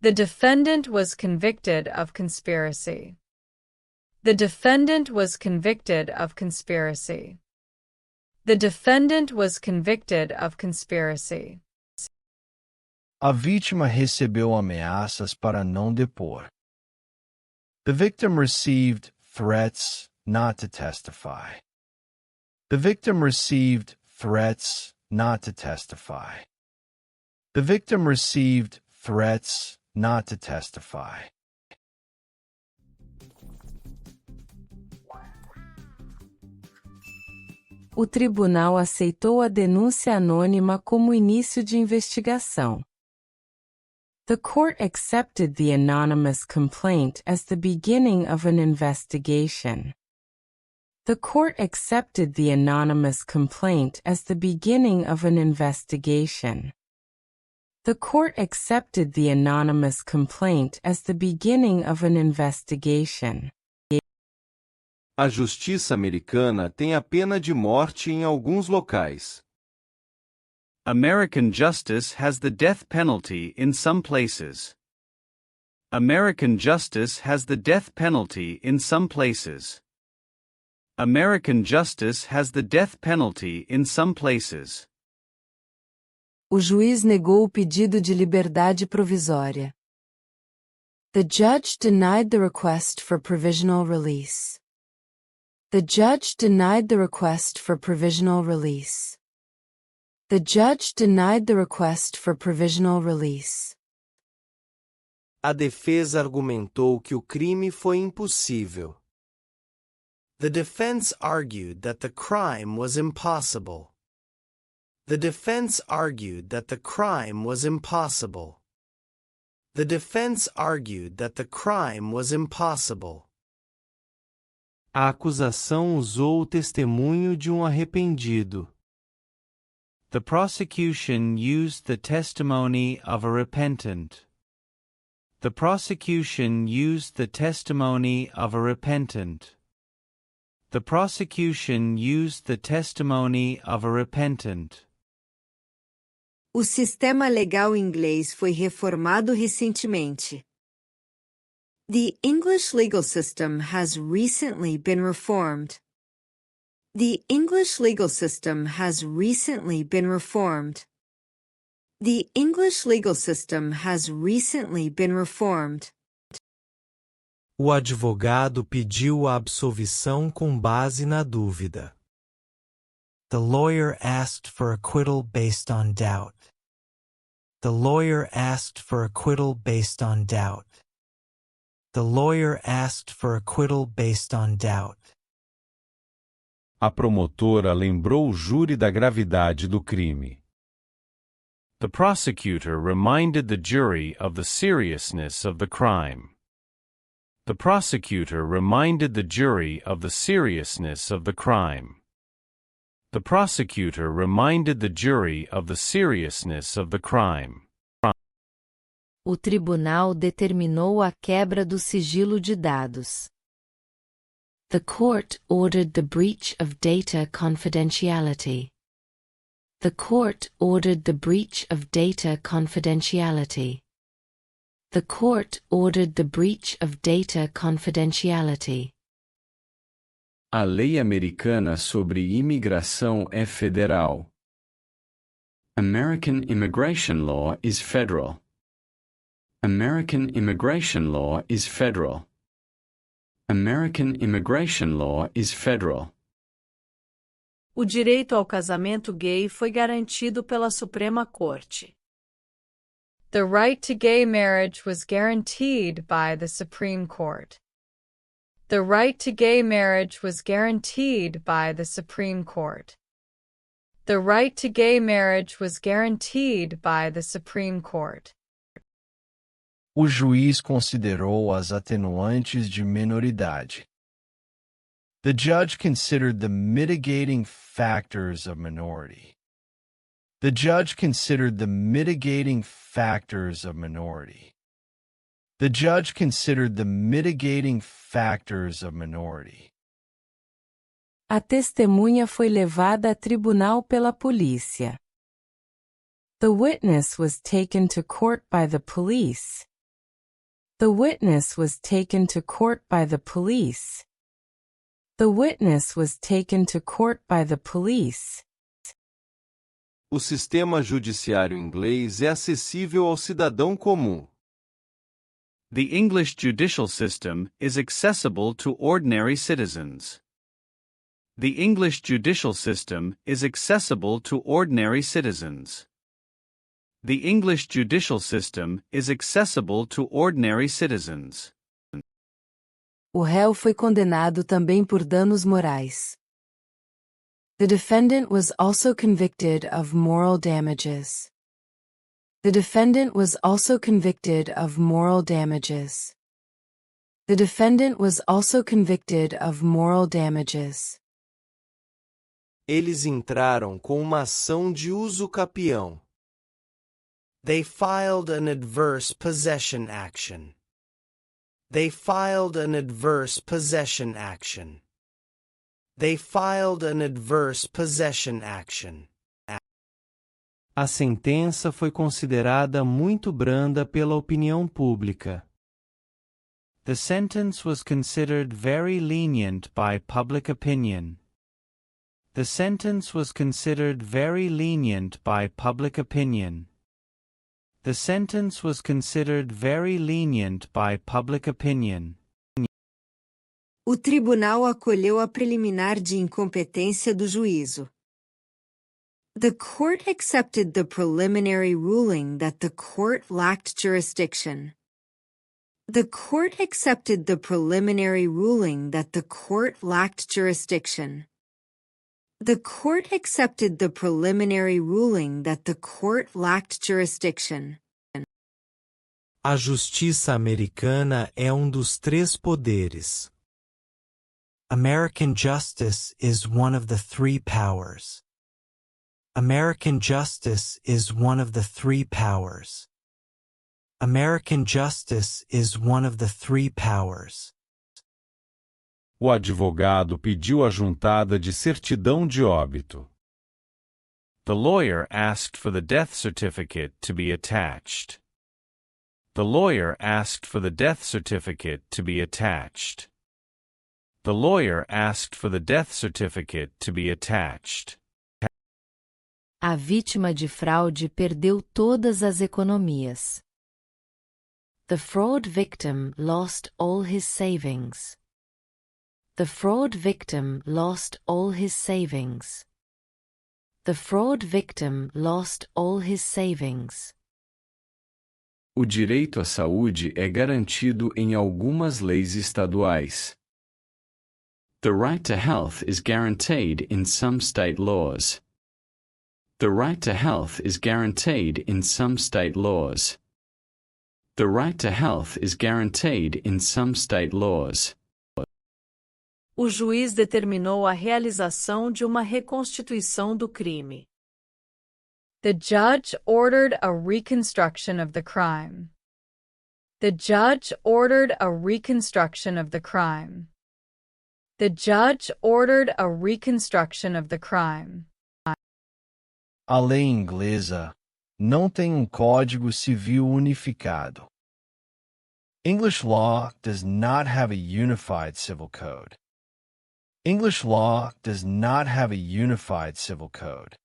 The defendant was convicted of conspiracy. The defendant was convicted of conspiracy. The defendant was convicted of conspiracy. A vítima recebeu ameaças para não depor. The victim received threats not to testify. The victim received threats not to testify. The victim received threats not to testify. O tribunal aceitou a denúncia anônima como início de investigação. The court accepted the anonymous complaint as the beginning of an investigation. The court accepted the anonymous complaint as the beginning of an investigation. The court accepted the anonymous complaint as the beginning of an investigation. A justiça americana tem a pena de morte em alguns locais. American justice has the death penalty in some places. American justice has the death penalty in some places. American justice has the death penalty in some places. O juiz negou o pedido de liberdade provisória. The judge denied the request for provisional release. The judge denied the request for provisional release. The judge denied the request for provisional release. A defesa argumentou que o crime foi impossível. The defense argued that the crime was impossible. The defense argued that the crime was impossible. The defense argued that the crime was impossible. A acusação usou o testemunho de arrependido. The prosecution used the testimony of a repentant. The prosecution used the testimony of a repentant. The prosecution used the testimony of a repentant. O sistema legal inglês foi reformado recentemente. The English legal system has recently been reformed. The English legal system has recently been reformed. The English legal system has recently been reformed. O advogado pediu a absolvição com base na dúvida. The lawyer asked for acquittal based on doubt. The lawyer asked for acquittal based on doubt. The lawyer asked for acquittal based on doubt. A promotora lembrou o júri da gravidade do crime. The prosecutor reminded the jury of the seriousness of the crime. The prosecutor reminded the jury of the seriousness of the crime. The prosecutor reminded the jury of the seriousness of the crime. O tribunal determinou a quebra do sigilo de dados. The court ordered the breach of data confidentiality. The court ordered the breach of data confidentiality. The court ordered the breach of data confidentiality. A lei americana sobre imigração é federal. American immigration law is federal. American immigration law is federal. American immigration law is federal. O direito ao casamento gay foi garantido pela Suprema Corte. The right to gay marriage was guaranteed by the Supreme Court. The right to gay marriage was guaranteed by the Supreme Court. The right to gay marriage was guaranteed by the Supreme Court. O juiz considerou as atenuantes de minoridade. The judge considered the mitigating factors of minority. The judge considered the mitigating factors of minority. The judge considered the mitigating factors of minority. A testemunha foi levada a tribunal pela polícia. The witness was taken to court by the police. The witness was taken to court by the police. The witness was taken to court by the police. O sistema judiciário inglês é acessível ao cidadão comum. The English judicial system is accessible to ordinary citizens. The English judicial system is accessible to ordinary citizens. The English judicial system is accessible to ordinary citizens. O réu foi condenado também por danos morais. The defendant was also convicted of moral damages. The defendant was also convicted of moral damages. The defendant was also convicted of moral damages. Eles entraram com uma ação de uso capião. They filed an adverse possession action. They filed an adverse possession action. They filed an adverse possession action. A sentença foi considerada muito branda pela opinião pública. The sentence was considered very lenient by public opinion. The sentence was considered very lenient by public opinion. The sentence was considered very lenient by public opinion. O tribunal acolheu a preliminar de incompetência do juízo. The court accepted the preliminary ruling that the court lacked jurisdiction. The court accepted the preliminary ruling that the court lacked jurisdiction. The court accepted the preliminary ruling that the court lacked jurisdiction. A justiça americana é dos 3 poderes. American justice is one of the 3 powers. American justice is one of the 3 powers. American justice is one of the 3 powers. O advogado pediu a juntada de certidão de óbito. The lawyer asked for the death certificate to be attached. The lawyer asked for the death certificate to be attached. The lawyer asked for the death certificate to be attached. A vítima de fraude perdeu todas as economias. The fraud victim lost all his savings. The fraud victim lost all his savings. The fraud victim lost all his savings. O direito à saúde é garantido em algumas leis estaduais. The right to health is guaranteed in some state laws. The right to health is guaranteed in some state laws. The right to health is guaranteed in some state laws. O juiz determinou a realização de uma reconstituição do crime. The judge ordered a reconstruction of the crime. The judge ordered a reconstruction of the crime. The judge ordered a reconstruction of the crime. A lei inglesa não tem código civil unificado. English law does not have a unified civil code. English law does not have a unified civil code.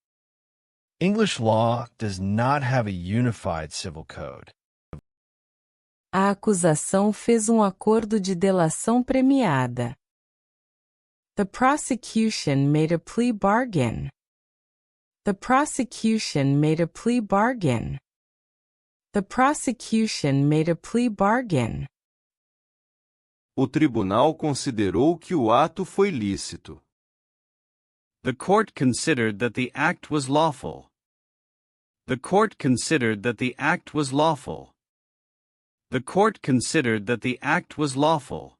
English law does not have a unified civil code. A acusação fez acordo de delação premiada. The prosecution made a plea bargain. The prosecution made a plea bargain. The prosecution made a plea bargain. O tribunal considerou que o ato foi lícito. The court considered that the act was lawful. The court considered that the act was lawful. The court considered that the act was lawful.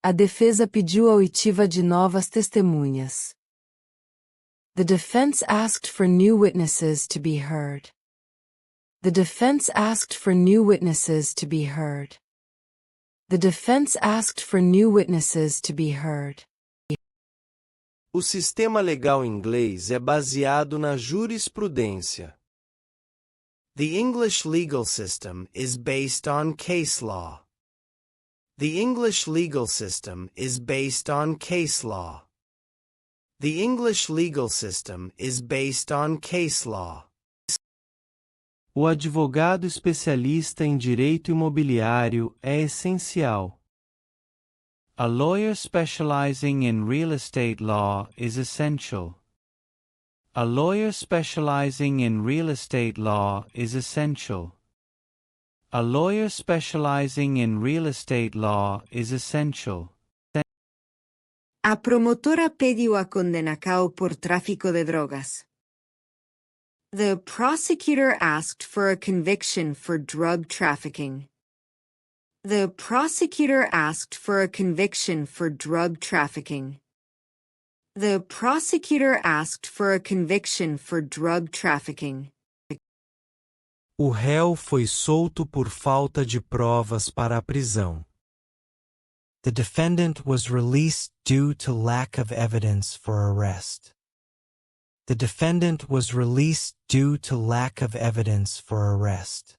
A defesa pediu a oitiva de novas testemunhas. The defense asked for new witnesses to be heard. The defense asked for new witnesses to be heard. The defense asked for new witnesses to be heard. O sistema legal inglês é baseado na jurisprudência. The English legal system is based on case law. The English legal system is based on case law. The English legal system is based on case law. O advogado especialista em direito imobiliário é essencial. A lawyer specializing in real estate law is essential. A lawyer specializing in real estate law is essential. A lawyer specializing in real estate law is essential. A promotora pediu a condenação por tráfico de drogas. The prosecutor asked for a conviction for drug trafficking. The prosecutor asked for a conviction for drug trafficking. The prosecutor asked for a conviction for drug trafficking. O réu foi solto por falta de provas para a prisão. The defendant was released due to lack of evidence for arrest. The defendant was released due to lack of evidence for arrest.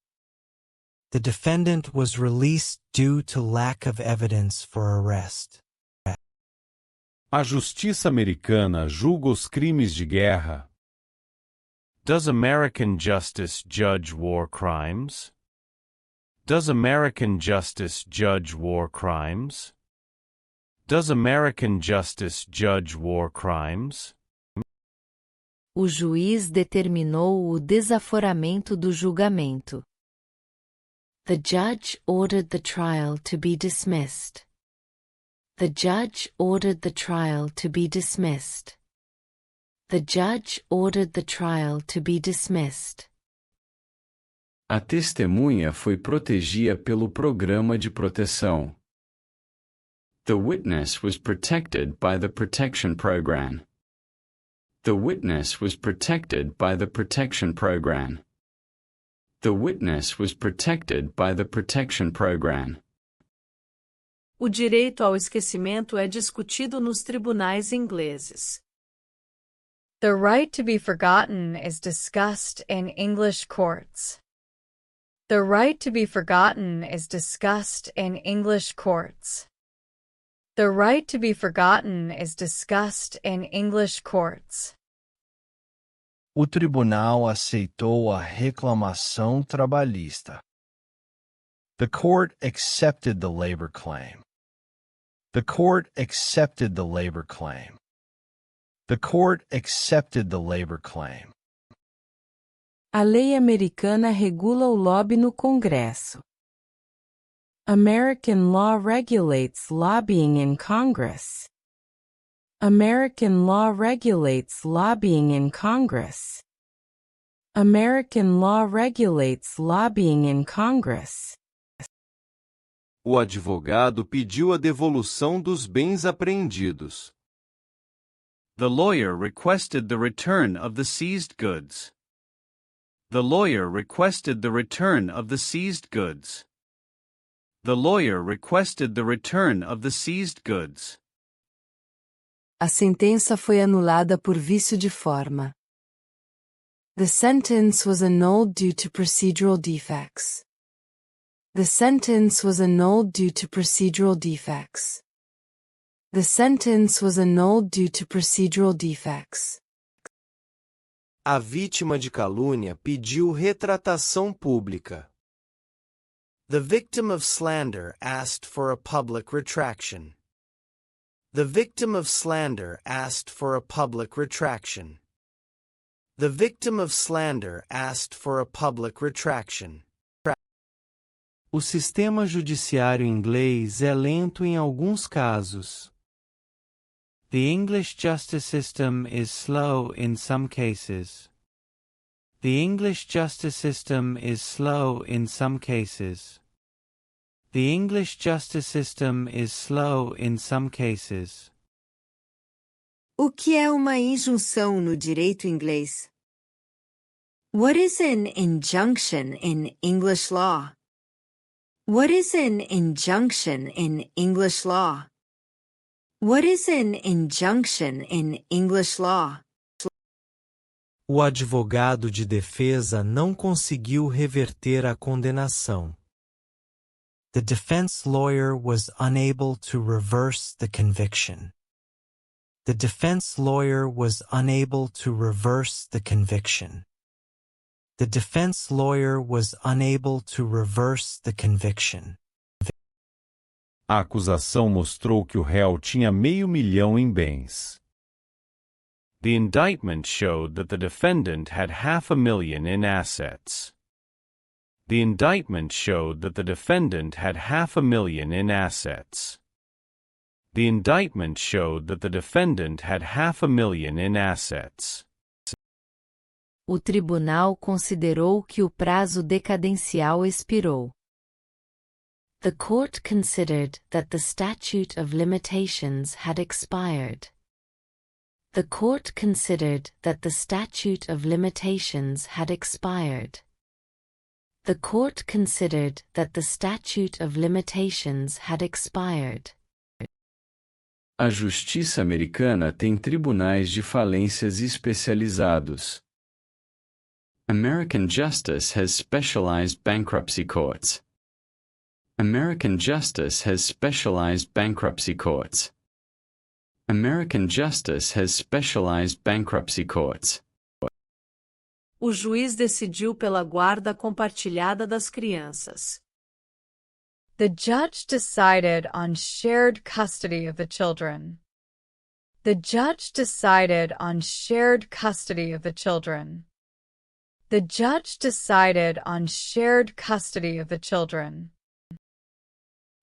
The defendant was released due to lack of evidence for arrest. A justiça americana julga os crimes de guerra. Does American justice judge war crimes? Does American justice judge war crimes? Does American justice judge war crimes? O juiz determinou o desaforamento do julgamento. The judge ordered the trial to be dismissed. The judge ordered the trial to be dismissed. The judge ordered the trial to be dismissed. A testemunha foi protegida pelo programa de proteção. The witness was protected by the protection program. The witness was protected by the protection program. The witness was protected by the protection program. O direito ao esquecimento é discutido nos tribunais ingleses. The right to be forgotten is discussed in English courts. The right to be forgotten is discussed in English courts. The right to be forgotten is discussed in English courts. O tribunal aceitou a reclamação trabalhista. The court accepted the labor claim. The court accepted the labor claim. The court accepted the labor claim. A lei americana regula o lobby no Congresso. American law regulates lobbying in Congress. American law regulates lobbying in Congress. American law regulates lobbying in Congress. O advogado pediu a devolução dos bens apreendidos. The lawyer requested the return of the seized goods. The lawyer requested the return of the seized goods. The lawyer requested the return of the seized goods. A sentença foi anulada por vício de forma. The sentence was annulled due to procedural defects. The sentence was annulled due to procedural defects. The sentence was annulled due to procedural defects. A vítima de calúnia pediu retratação pública. The victim of slander asked for a public retraction. The victim of slander asked for a public retraction. The victim of slander asked for a public retraction. O sistema judiciário inglês é lento em alguns casos. The English justice system is slow in some cases. The English justice system is slow in some cases. The English justice system is slow in some cases. O que é uma injunção no direito inglês? What is an injunction in English law? What is an injunction in English law? What is an injunction in English law? O advogado de defesa não conseguiu reverter a condenação. The defense lawyer was unable to reverse the conviction. The defense lawyer was unable to reverse the conviction. The defense lawyer was unable to reverse the conviction. A acusação mostrou que o réu tinha $500 milhão em bens. The indictment showed that the defendant had $500,000 in assets. The indictment showed that the defendant had $500,000 in assets. The indictment showed that the defendant had $500,000 in assets. O tribunal considerou que o prazo decadencial expirou. The court considered that the statute of limitations had expired. The court considered that the statute of limitations had expired. The court considered that the statute of limitations had expired. A justiça americana tem tribunais de falências especializados. American justice has specialized bankruptcy courts. American justice has specialized bankruptcy courts. American justice has specialized bankruptcy courts. O juiz decidiu pela guarda compartilhada das crianças. The judge decided on shared custody of the children. The judge decided on shared custody of the children. The judge decided on shared custody of the children.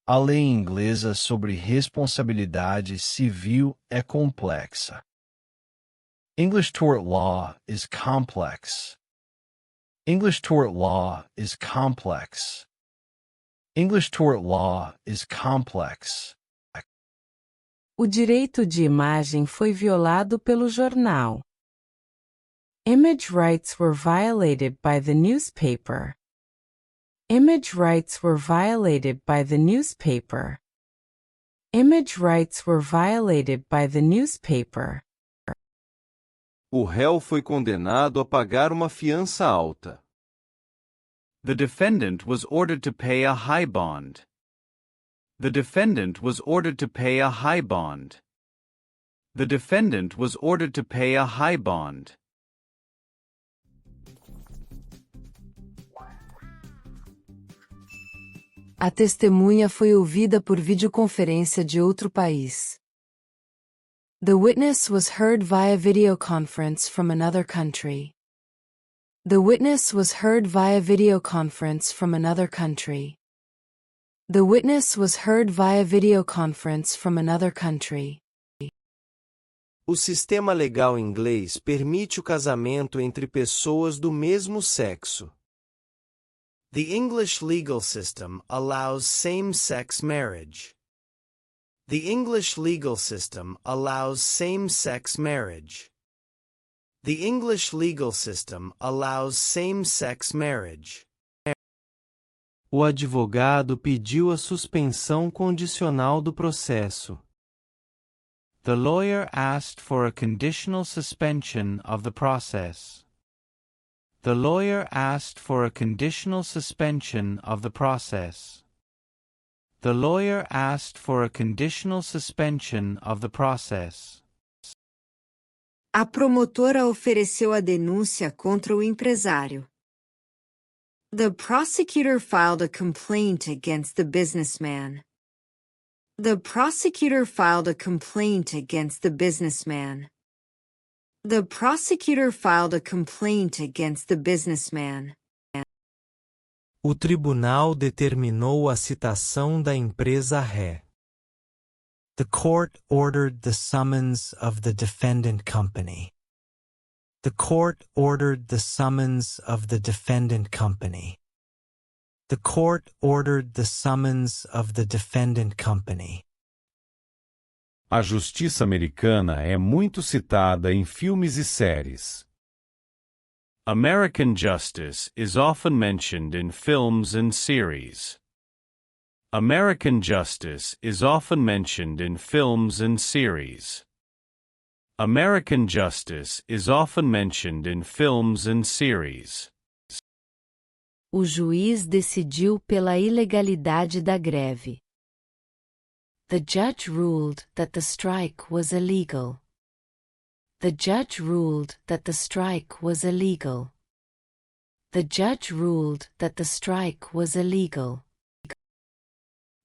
A lei inglesa sobre responsabilidade civil é complexa. English tort law is complex. English tort law is complex. English tort law is complex. O direito de imagem foi violado pelo jornal. Image rights were violated by the newspaper. Image rights were violated by the newspaper. Image rights were violated by the newspaper. O réu foi condenado a pagar uma fiança alta. The defendant was ordered to pay a high bond. The defendant was ordered to pay a high bond. The defendant was ordered to pay a high bond. A testemunha foi ouvida por videoconferência de outro país. The witness was heard via video conference from another country. The witness was heard via video conference from another country. The witness was heard via video conference from another country. O sistema legal inglês permite o casamento entre pessoas do mesmo sexo. The English legal system allows same-sex marriage. The English legal system allows same-sex marriage. The English legal system allows same-sex marriage. O advogado pediu a suspensão condicional do processo. The lawyer asked for a conditional suspension of the process. The lawyer asked for a conditional suspension of the process. The lawyer asked for a conditional suspension of the process. A promotora ofereceu a denúncia contra o empresário. The prosecutor filed a complaint against the businessman. The prosecutor filed a complaint against the businessman. The prosecutor filed a complaint against the businessman. O tribunal determinou a citação da empresa ré. The court ordered the summons of the defendant company. The court ordered the summons of the defendant company. The court ordered the summons of the defendant company. A justiça americana é muito citada em filmes e séries. American justice is often mentioned in films and series. American justice is often mentioned in films and series. American justice is often mentioned in films and series. O juiz decidiu pela ilegalidade da greve. The judge ruled that the strike was illegal. The judge ruled that the strike was illegal. The judge ruled that the strike was illegal.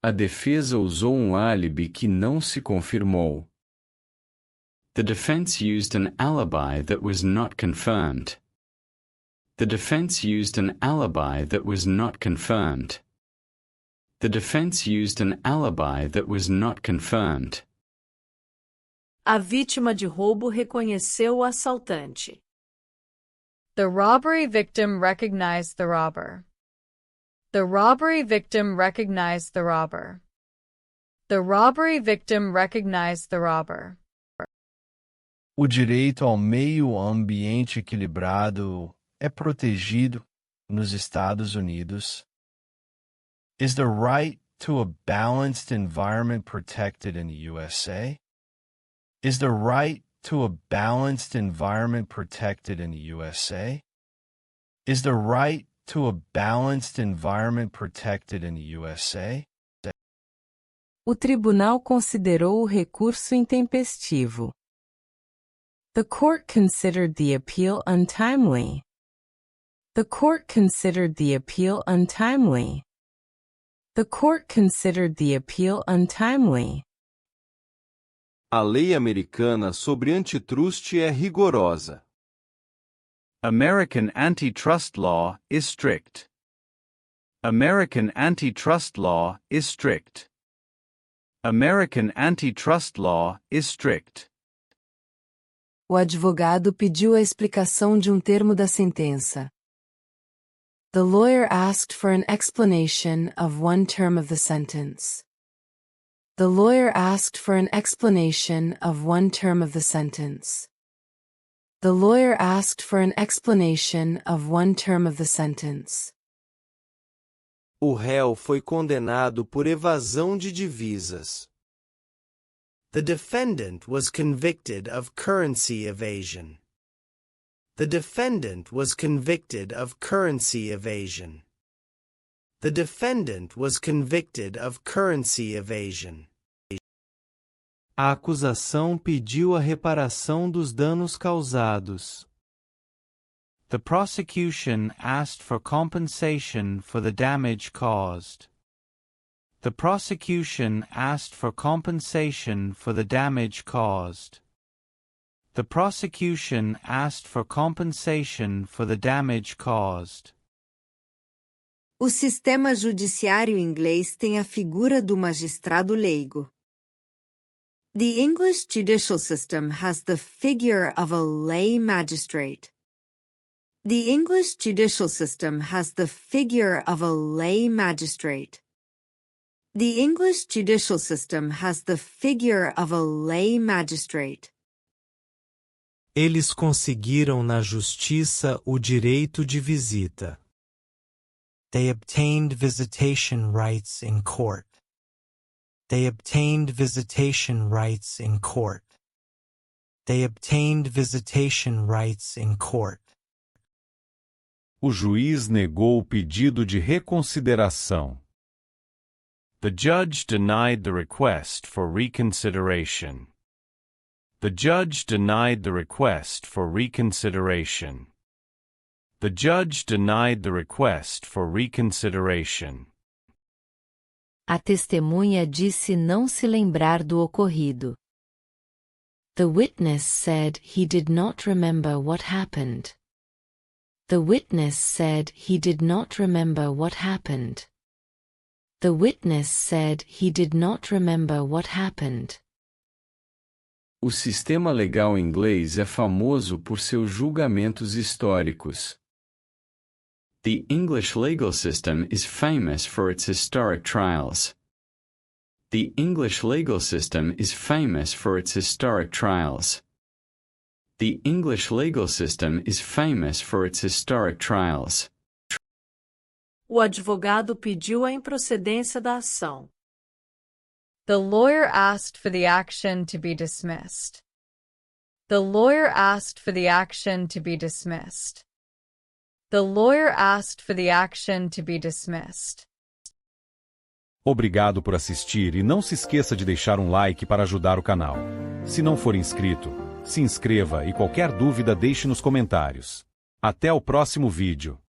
A defesa usou álibi que não se confirmou. The defense used an alibi that was not confirmed. The defense used an alibi that was not confirmed. The defense used an alibi that was not confirmed. A vítima de roubo reconheceu o assaltante. The robbery victim recognized the robber. The robbery victim recognized the robber. The robbery victim recognized the robber. O direito ao meio ambiente equilibrado é protegido nos Estados Unidos. Is the right to a balanced environment protected in the USA? Is the right to a balanced environment protected in the USA? Is the right to a balanced environment protected in the USA? O tribunal considerou o recurso intempestivo. The court considered the appeal untimely. The court considered the appeal untimely. The court considered the appeal untimely. A lei americana sobre antitruste é rigorosa. American antitrust law is strict. American antitrust law is strict. American antitrust law is strict. O advogado pediu a explicação de termo da sentença. The lawyer asked for an explanation of one term of the sentence. The lawyer asked for an explanation of one term of the sentence. The lawyer asked for an explanation of one term of the sentence. O réu foi condenado por evasão de divisas. The defendant was convicted of currency evasion. The defendant was convicted of currency evasion. The defendant was convicted of currency evasion. A acusação pediu a reparação dos danos causados. The prosecution asked for compensation for the damage caused. The prosecution asked for compensation for the damage caused. The prosecution asked for compensation for the damage caused. O sistema judiciário inglês tem a figura do magistrado leigo. The English judicial system has the figure of a lay magistrate. The English judicial system has the figure of a lay magistrate. The English judicial system has the figure of a lay magistrate. Eles conseguiram na justiça o direito de visita. They obtained visitation rights in court. They obtained visitation rights in court. They obtained visitation rights in court. O juiz negou o pedido de reconsideração. The judge denied the request for reconsideration. The judge denied the request for reconsideration. The judge denied the request for reconsideration. A testemunha disse não se lembrar do ocorrido. The witness said he did not remember what happened. The witness said he did not remember what happened. The witness said he did not remember what happened. O sistema legal inglês é famoso por seus julgamentos históricos. The English legal system is famous for its historic trials. The English legal system is famous for its historic trials. The English legal system is famous for its historic trials. O advogado pediu a improcedência da ação. The lawyer asked for the action to be dismissed. The lawyer asked for the action to be dismissed. The lawyer asked for the action to be dismissed. Obrigado por assistir e não se esqueça de deixar um like para ajudar o canal. Se não for inscrito, se inscreva e qualquer dúvida deixe nos comentários. Até o próximo vídeo.